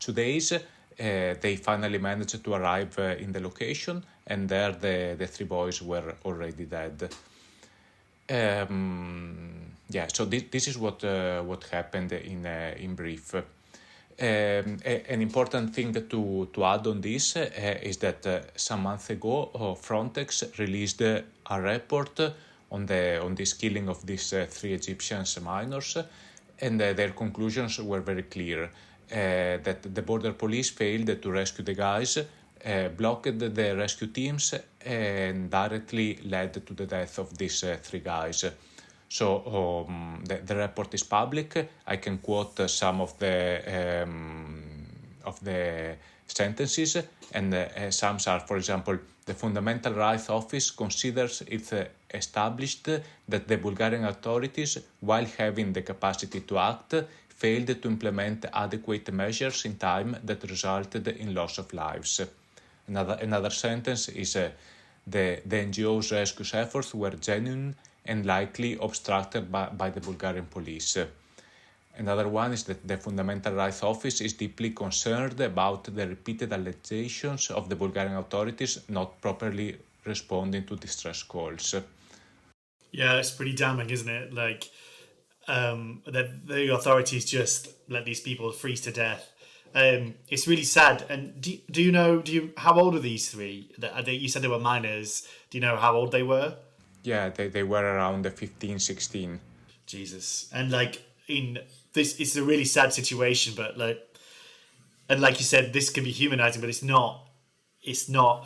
2 days, they finally managed to arrive in the location, and there the three boys were already dead. So this is what happened in brief. An important thing to add on this is that some months ago Frontex released a report on this killing of these three Egyptian minors, and their conclusions were very clear. That the border police failed to rescue the guys, blocked the rescue teams, and directly led to the death of these three guys. So the report is public. I can quote some of the sentences, and some are, for example, the Fundamental Rights Office considers it established that the Bulgarian authorities, while having the capacity to act, failed to implement adequate measures in time that resulted in loss of lives. Another sentence is the NGO's rescue efforts were genuine and likely obstructed by the Bulgarian police. Another one is that the Fundamental Rights Office is deeply concerned about the repeated allegations of the Bulgarian authorities not properly responding to distress calls. Yeah, it's pretty damning, isn't it? Like, that the authorities just let these people freeze to death. It's really sad. And how old are these three? You said they were minors. Do you know how old they were? Yeah, they were around 15, 16. Jesus. And like in this, it's a really sad situation, but like you said, this can be humanizing, but it's not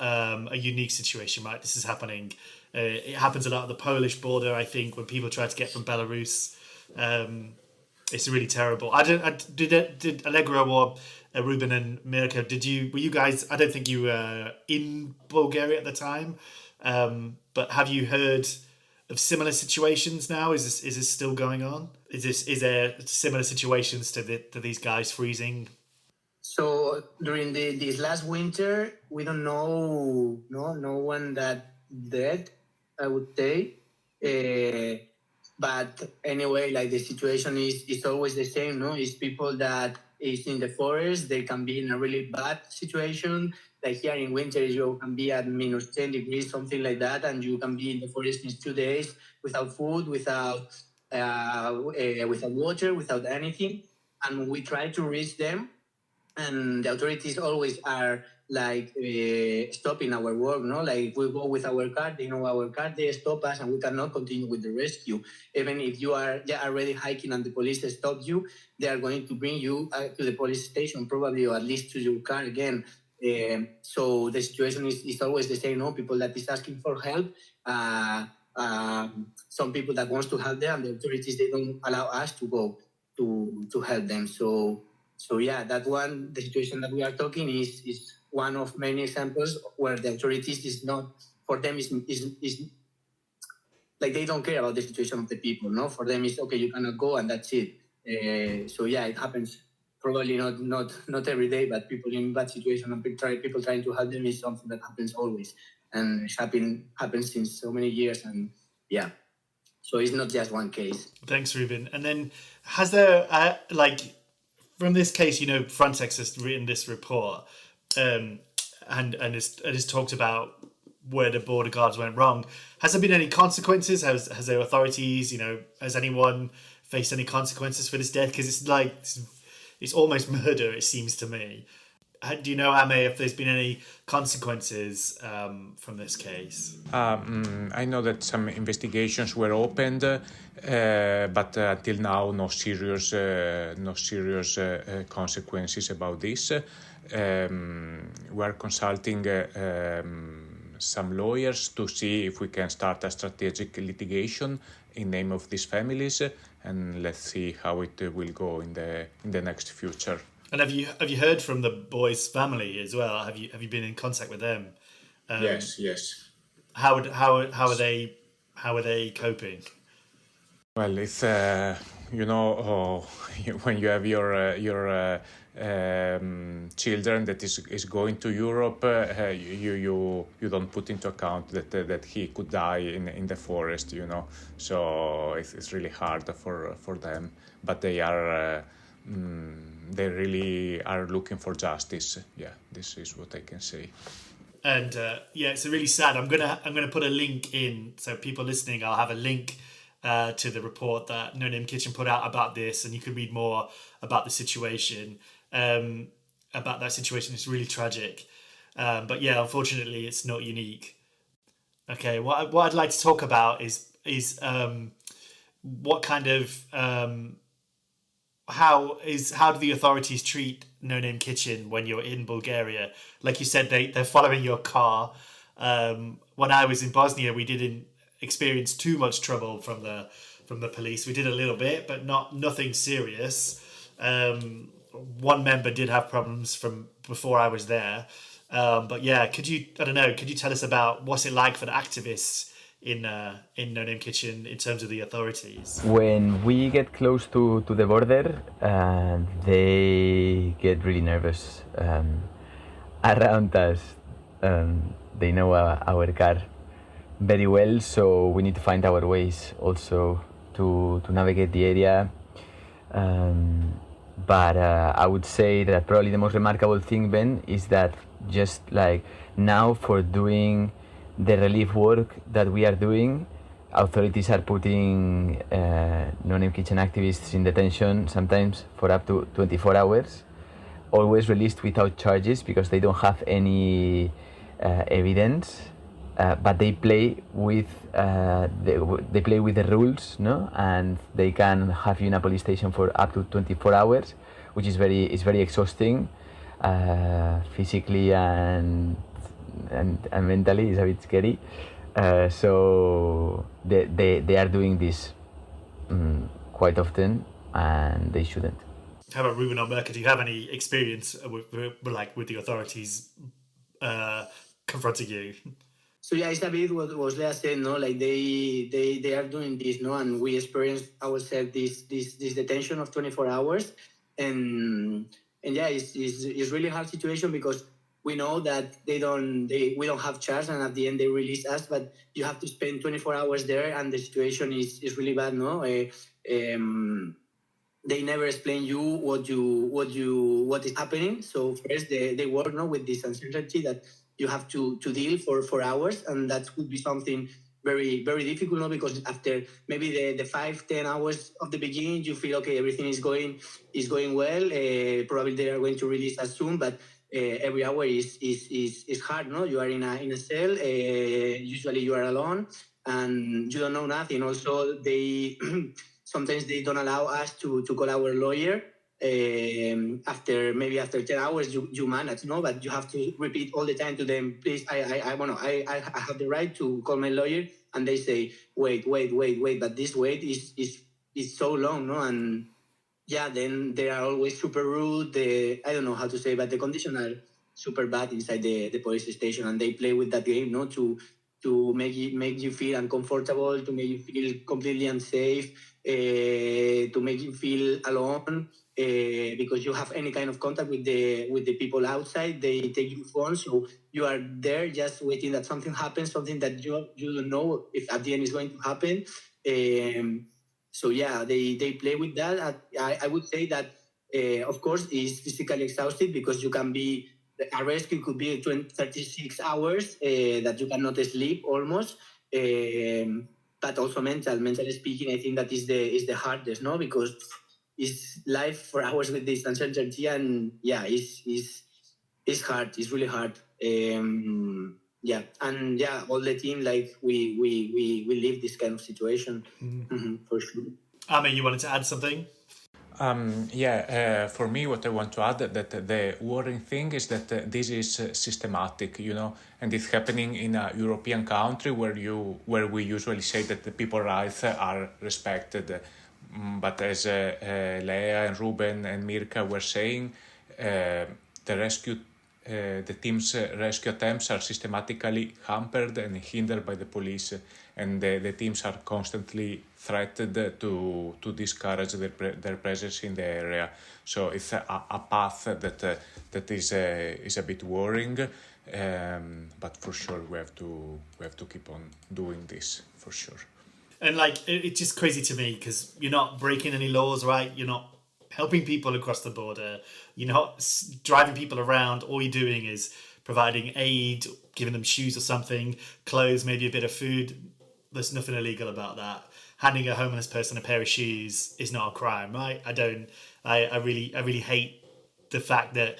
a unique situation, right? This is happening. It happens a lot at the Polish border, I think, when people try to get from Belarus. It's really terrible. Did Alegro or Ruben and Mirka, were you guys, I don't think you were in Bulgaria at the time, but have you heard of similar situations now? Is this still going on? Is there similar situations to these guys freezing? So during this last winter, we don't know no one that dead, I would say. But anyway, like the situation is always the same, no? It's people that is in the forest, they can be in a really bad situation. Like here in winter, you can be at minus 10 degrees, something like that, and you can be in the forest in 2 days without food, without water, without anything. And we try to reach them, and the authorities always are like stopping our work, no? Like if we go with our car, they know our car, they stop us, and we cannot continue with the rescue. Even if you are already hiking and the police stop you, they are going to bring you to the police station, probably, or at least to your car again. So the situation is always the same, no? People that is asking for help, some people that wants to help them, and the authorities, they don't allow us to go to help them. So yeah, that one, the situation that we are talking is one of many examples where the authorities is not, for them is like they don't care about the situation of the people, no? For them it's okay, you cannot go and that's it. So yeah, it happens probably not every day, but people in bad situation and people trying to help them is something that happens always, and it's happens since so many years, and yeah. So it's not just one case. Thanks, Ruben. And then has there from this case, Frontex has written this report, and has talked about where the border guards went wrong. Has there been any consequences? Has there authorities, has anyone faced any consequences for this death? Because it's almost murder, it seems to me. Do you know, Ame, if there's been any consequences from this case? I know that some investigations were opened, but until now, no serious consequences about this. We are consulting some lawyers to see if we can start a strategic litigation in name of these families, and let's see how it will go in the next future. And have you heard from the boys' family as well? Have you been in contact with them? Yes. How are they coping? Well, it's when you have your children that is going to Europe, you don't put into account that he could die in the forest, So it's really hard for them, but they are they really are looking for justice. Yeah, this is what I can say. And it's really sad. I'm gonna put a link in, so people listening, I'll have a link to the report that No Name Kitchen put out about this, and you can read more about the situation. About that situation, it's really tragic. But yeah, unfortunately, it's not unique. Okay, what I'd like to talk about is what kind of how do the authorities treat No Name Kitchen when you're in Bulgaria? Like you said, they're following your car. When I was in Bosnia, we didn't experience too much trouble from the police. We did a little bit, but nothing serious. One member did have problems from before I was there. But yeah, could you tell us about what's it like for the activists in No Name Kitchen in terms of the authorities? When we get close to the border, they get really nervous around us. They know our car very well, so we need to find our ways also to navigate the area. But I would say that probably the most remarkable thing, Ben, is that just like now for doing the relief work that we are doing, authorities are putting No Name Kitchen activists in detention sometimes for up to 24 hours, always released without charges because they don't have any evidence. But they play with the rules, no, and they can have you in a police station for up to 24 hours, which is very exhausting, physically and mentally. It's a bit scary. So they are doing this quite often, and they shouldn't. How about Ruben or Mirka? Do you have any experience with the authorities confronting you? So yeah, it's a bit what was Lea said, no? Like they are doing this, no? And we experienced ourselves this detention of 24 hours, and yeah, it's really hard situation because we know that we don't have charge, and at the end they release us, but you have to spend 24 hours there, and the situation is really bad, no? They never explain you what is happening. So first they work, no, with this uncertainty that you have to deal for hours, and that could be something very, very difficult, no? Because after maybe the 5-10 hours of the beginning, you feel okay, everything is going well. Probably they are going to release us soon, but every hour is hard, no? You are in a cell. Usually you are alone, and you don't know nothing. Also, they sometimes they don't allow us to call our lawyer. After 10 hours you manage, no, but you have to repeat all the time to them, please, I have the right to call my lawyer, and they say wait, but this wait is so long, no? And yeah, then they are always super rude. I don't know how to say, but the conditions are super bad inside the police station, and they play with that game, no, to make you feel uncomfortable, to make you feel completely unsafe, to make you feel alone, because you have any kind of contact with the people outside. They take your phone, so you are there just waiting that something happens, something that you don't know if at the end is going to happen. So yeah, they play with that. I would say that, of course, is physically exhausted because you can be. The arrest could be 36 hours that you cannot sleep almost, but also mentally speaking, I think that is the hardest, no? Because it's life for hours with this uncertainty, and yeah, it's hard. It's really hard. Yeah, and yeah, all the team, like we live this kind of situation, for sure. Ame, you wanted to add something? For me, what I want to add that the worrying thing is that this is systematic, and it's happening in a European country where we usually say that the people's rights are respected. But as Lea and Ruben and Mirka were saying, the team's rescue attempts are systematically hampered and hindered by the police, and the teams are constantly threatened to discourage their presence in the area. So it's a path that is a bit worrying, but for sure we have to keep on doing this for sure. And like it's just crazy to me because you're not breaking any laws, right? You're not helping people across the border. You're not driving people around. All you're doing is providing aid, giving them shoes or something, clothes, maybe a bit of food. There's nothing illegal about that. Handing a homeless person a pair of shoes is not a crime, right? I really hate the fact that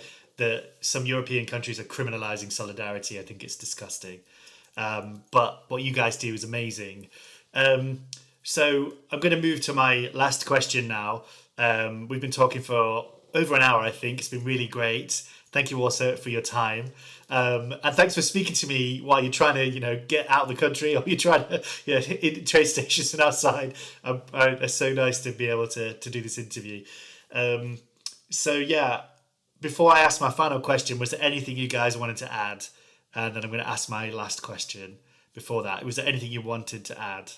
some European countries are criminalizing solidarity. I think it's disgusting. But what you guys do is amazing. So I'm going to move to my last question now. We've been talking for over an hour, I think. It's been really great. Thank you also for your time. And thanks for speaking to me while you're trying to, get out of the country, or you're trying to, hit train stations and outside. It's so nice to be able to do this interview. Before I ask my final question, was there anything you guys wanted to add? And then I'm going to ask my last question before that. Was there anything you wanted to add?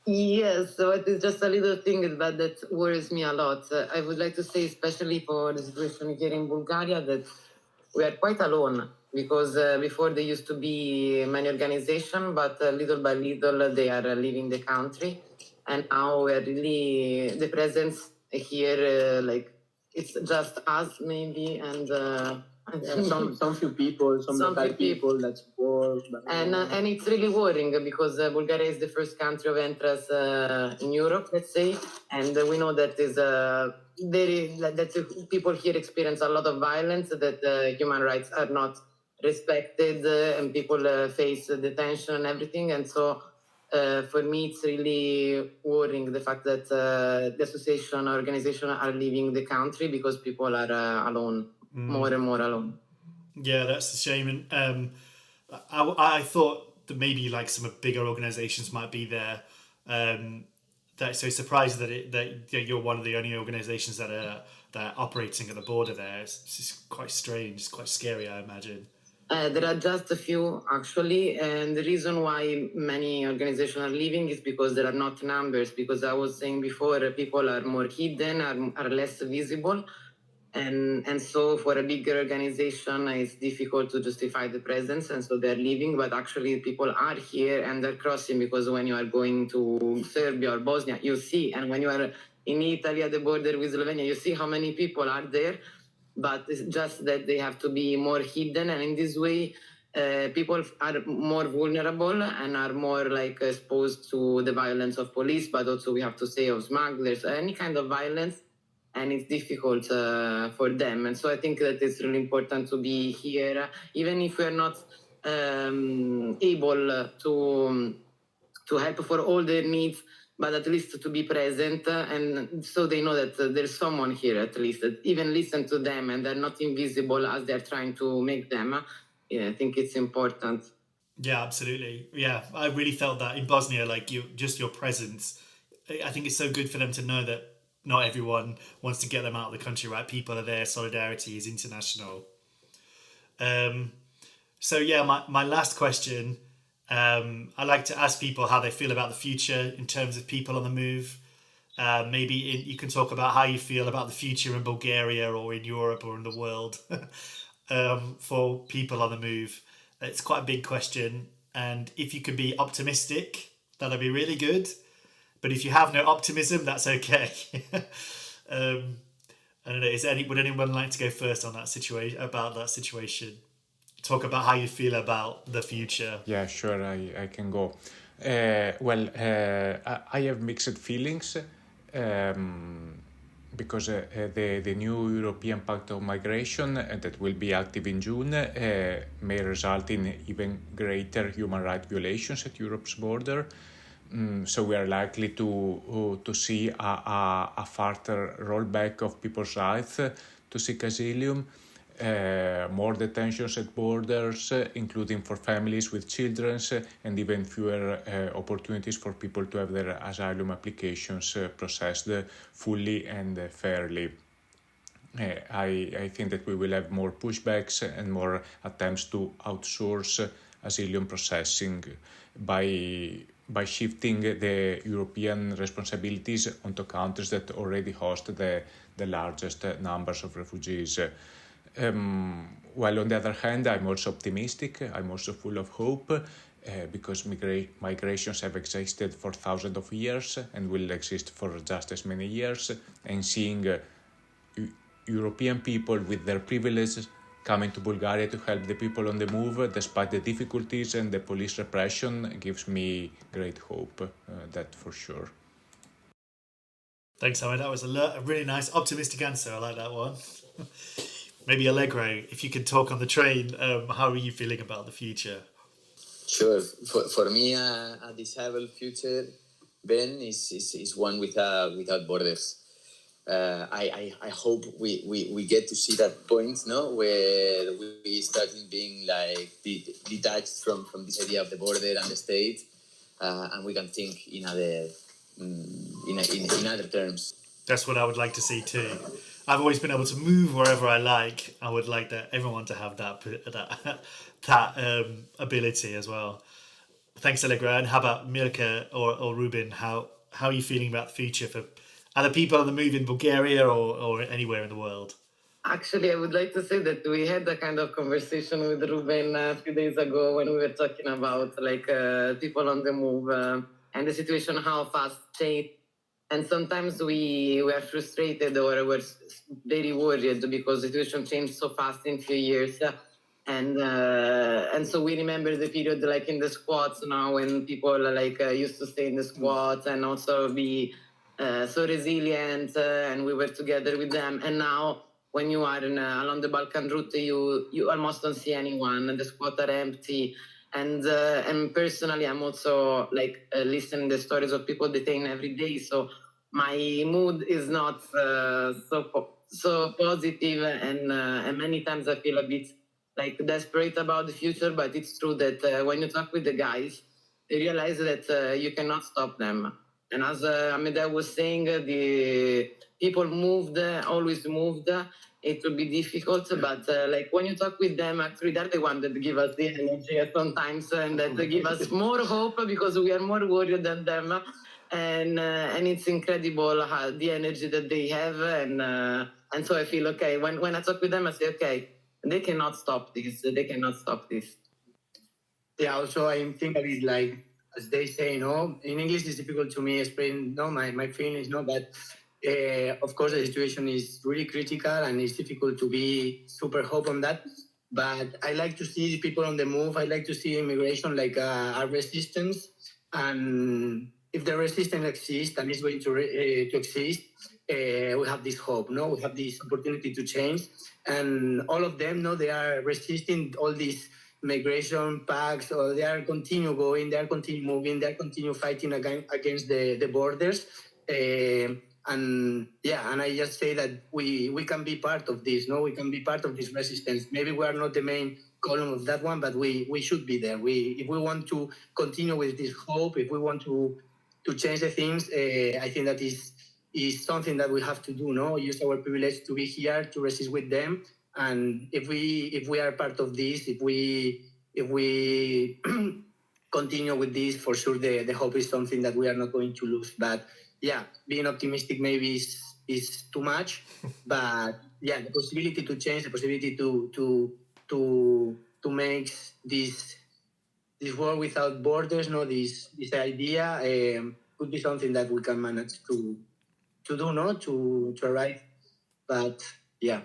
Yes, so it is just a little thing that worries me a lot. I would like to say, especially for the situation here in Bulgaria, that we are quite alone, because before there used to be many organizations, but little by little they are leaving the country. And now we are really, the presence here, it's just us maybe, and some few people, some local people that support. And it's really worrying, because Bulgaria is the first country of entrance in Europe, let's say, and we know that that people here experience a lot of violence, that human rights are not respected, and people face detention and everything. And so for me, it's really worrying, the fact that the association or organization are leaving the country because people are alone, more and more alone. Yeah, that's a shame. And I thought that maybe like some bigger organizations might be there. So surprised that you're one of the only organizations that are operating at the border there. It's just quite strange. It's quite scary, I imagine. There are just a few, actually, and the reason why many organizations are leaving is because there are not numbers, because I was saying before, people are more hidden, are less visible, and so for a bigger organization, it's difficult to justify the presence, and so they're leaving, but actually people are here and they're crossing, because when you are going to Serbia or Bosnia, you see, and when you are in Italy at the border with Slovenia, you see how many people are there. But it's just that they have to be more hidden, and in this way, people are more vulnerable and are more exposed to the violence of police, but also we have to say of smugglers, any kind of violence, and it's difficult for them. And so I think that it's really important to be here, even if we're not able to help for all their needs, but at least to be present, and so they know that there's someone here, at least, that even listen to them, and they're not invisible as they're trying to make them. I think it's important. Yeah, absolutely. Yeah, I really felt that in Bosnia, your presence. I think it's so good for them to know that not everyone wants to get them out of the country, right? People are there. Solidarity is international. My last question. I like to ask people how they feel about the future in terms of people on the move. You can talk about how you feel about the future in Bulgaria or in Europe or in the world for people on the move. It's quite a big question. And if you can be optimistic, that'll be really good. But if you have no optimism, that's okay. I don't know. Would anyone like to go first on that situation? Talk about how you feel about the future. Yeah, sure, I can go. I have mixed feelings because the new European Pact of Migration that will be active in June may result in even greater human rights violations at Europe's border. So we are likely to see a further rollback of people's rights to seek asylum. More detentions at borders, including for families with children, and even fewer opportunities for people to have their asylum applications processed fully and fairly. I think that we will have more pushbacks and more attempts to outsource asylum processing by shifting the European responsibilities onto countries that already host the largest numbers of refugees. While on the other hand, I'm also optimistic, I'm also full of hope, because migrations have existed for thousands of years and will exist for just as many years, and seeing European people with their privileges coming to Bulgaria to help the people on the move, despite the difficulties and the police repression, gives me great hope, that for sure. Thanks, Owen. That was a really nice, optimistic answer. I like that one. Maybe Alegro, if you could talk on the train, how are you feeling about the future? Sure. For me, a disabled future, Ben, is one without borders. I hope we get to see that point, no, where we start being like detached from this idea of the border and the state, and we can think in other terms. That's what I would like to see too. I've always been able to move wherever I like. I would like everyone to have that ability as well. Thanks, Alegro. And how about Mirka or Ruben? How are you feeling about the future for other people on the move in Bulgaria or anywhere in the world? Actually, I would like to say that we had a kind of conversation with Ruben a few days ago when we were talking about people on the move and the situation, how fast changed. And sometimes we were frustrated or were very worried because the situation changed so fast in a few years. And so we remember the period like in the squats now when people used to stay in the squats and also be so resilient and we were together with them. And now when you are along the Balkan route, you almost don't see anyone and the squats are empty. And personally, I'm also listening the stories of people detained every day. So my mood is not so positive, and many times I feel a bit desperate about the future. But it's true that when you talk with the guys, you realize that you cannot stop them. And as Ameda was saying, the people always moved. It will be difficult, but when you talk with them, actually they're the one that give us the energy sometimes, and that they give us more hope because we are more worried than them. And it's incredible the energy that they have, and so I feel okay when I talk with them. I say, okay, they cannot stop this. They cannot stop this. Yeah. Also, I think a bit as they say, no. In English, it's difficult to me explain. No, my feelings, no, but. Of course, the situation is really critical and it's difficult to be super hope on that. But I like to see people on the move. I like to see immigration like a resistance. And if the resistance exists and is going to exist, we have this hope. No, we have this opportunity to change. And all of them, no, they are resisting all these migration pacts, or they are continue going, they are continue moving, they are continue fighting against the borders. And I just say that we can be part of this, no? We can be part of this resistance. Maybe we are not the main column of that one, but we should be there. If we want to continue with this hope, if we want to change the things, I think that is something that we have to do, no? Use our privilege to be here, to resist with them. And if we are part of this, if we continue with this, for sure the hope is something that we are not going to lose. But yeah, being optimistic maybe is too much, but yeah, the possibility to change, the possibility to make this world without borders, no, this idea could be something that we can manage to do, no, to arrive. But yeah,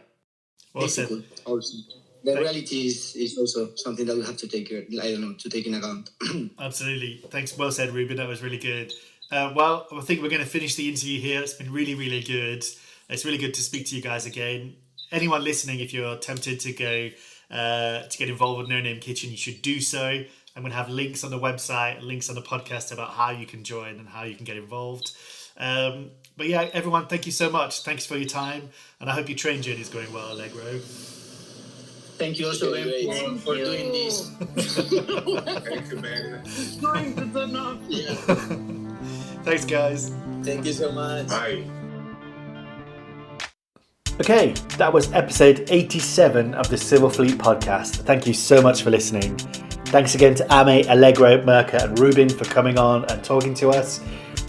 Well difficult said. also. The reality is also something that we have to take in account. Absolutely. Thanks. Well said, Ruben. That was really good. Well, I think we're going to finish the interview here. It's been really, really good. It's really good to speak to you guys again. Anyone listening, if you're tempted to go to get involved with No Name Kitchen, you should do so. I'm going to have links on the website, links on the podcast about how you can join and how you can get involved. But yeah, everyone, thank you so much. Thanks for your time. And I hope your train journey is going well, Alegro. Thank you also, Ben, for doing this. Thank you, Ben. Going to turn off. Yeah. Thanks, guys. Thank you so much. Bye. Okay, that was episode 87 of the Civil Fleet podcast. Thank you so much for listening. Thanks again to Ame, Alegro, Mirka and Ruben for coming on and talking to us.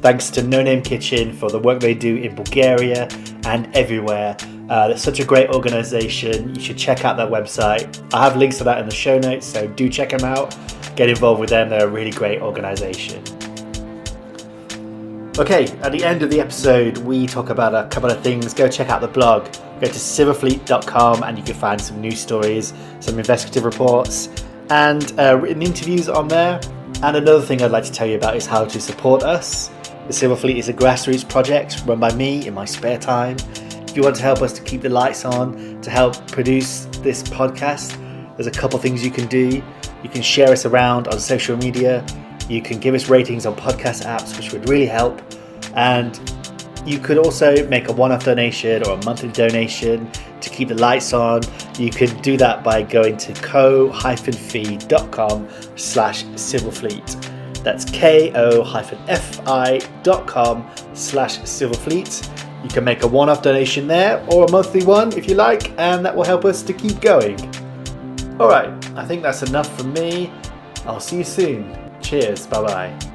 Thanks to No Name Kitchen for the work they do in Bulgaria and everywhere. They're such a great organisation. You should check out their website. I have links to that in the show notes, so do check them out. Get involved with them. They're a really great organisation. Okay, at the end of the episode, we talk about a couple of things. Go check out the blog Go to silverfleet.com and you can find some news stories, some investigative reports, and written interviews on there. And another thing I'd like to tell you about is how to support us. The Silver Fleet is a grassroots project run by me in my spare time. If you want to help us to keep the lights on, to help produce this podcast, there's a couple things you can do. You can share us around on social media. You can give us ratings on podcast apps, which would really help. And you could also make a one-off donation or a monthly donation to keep the lights on. You can do that by going to ko-fi.com/silverfleet. That's ko-fi.com/silverfleet. You can make a one-off donation there or a monthly one if you like, and that will help us to keep going. All right, I think that's enough from me. I'll see you soon. Cheers, bye-bye.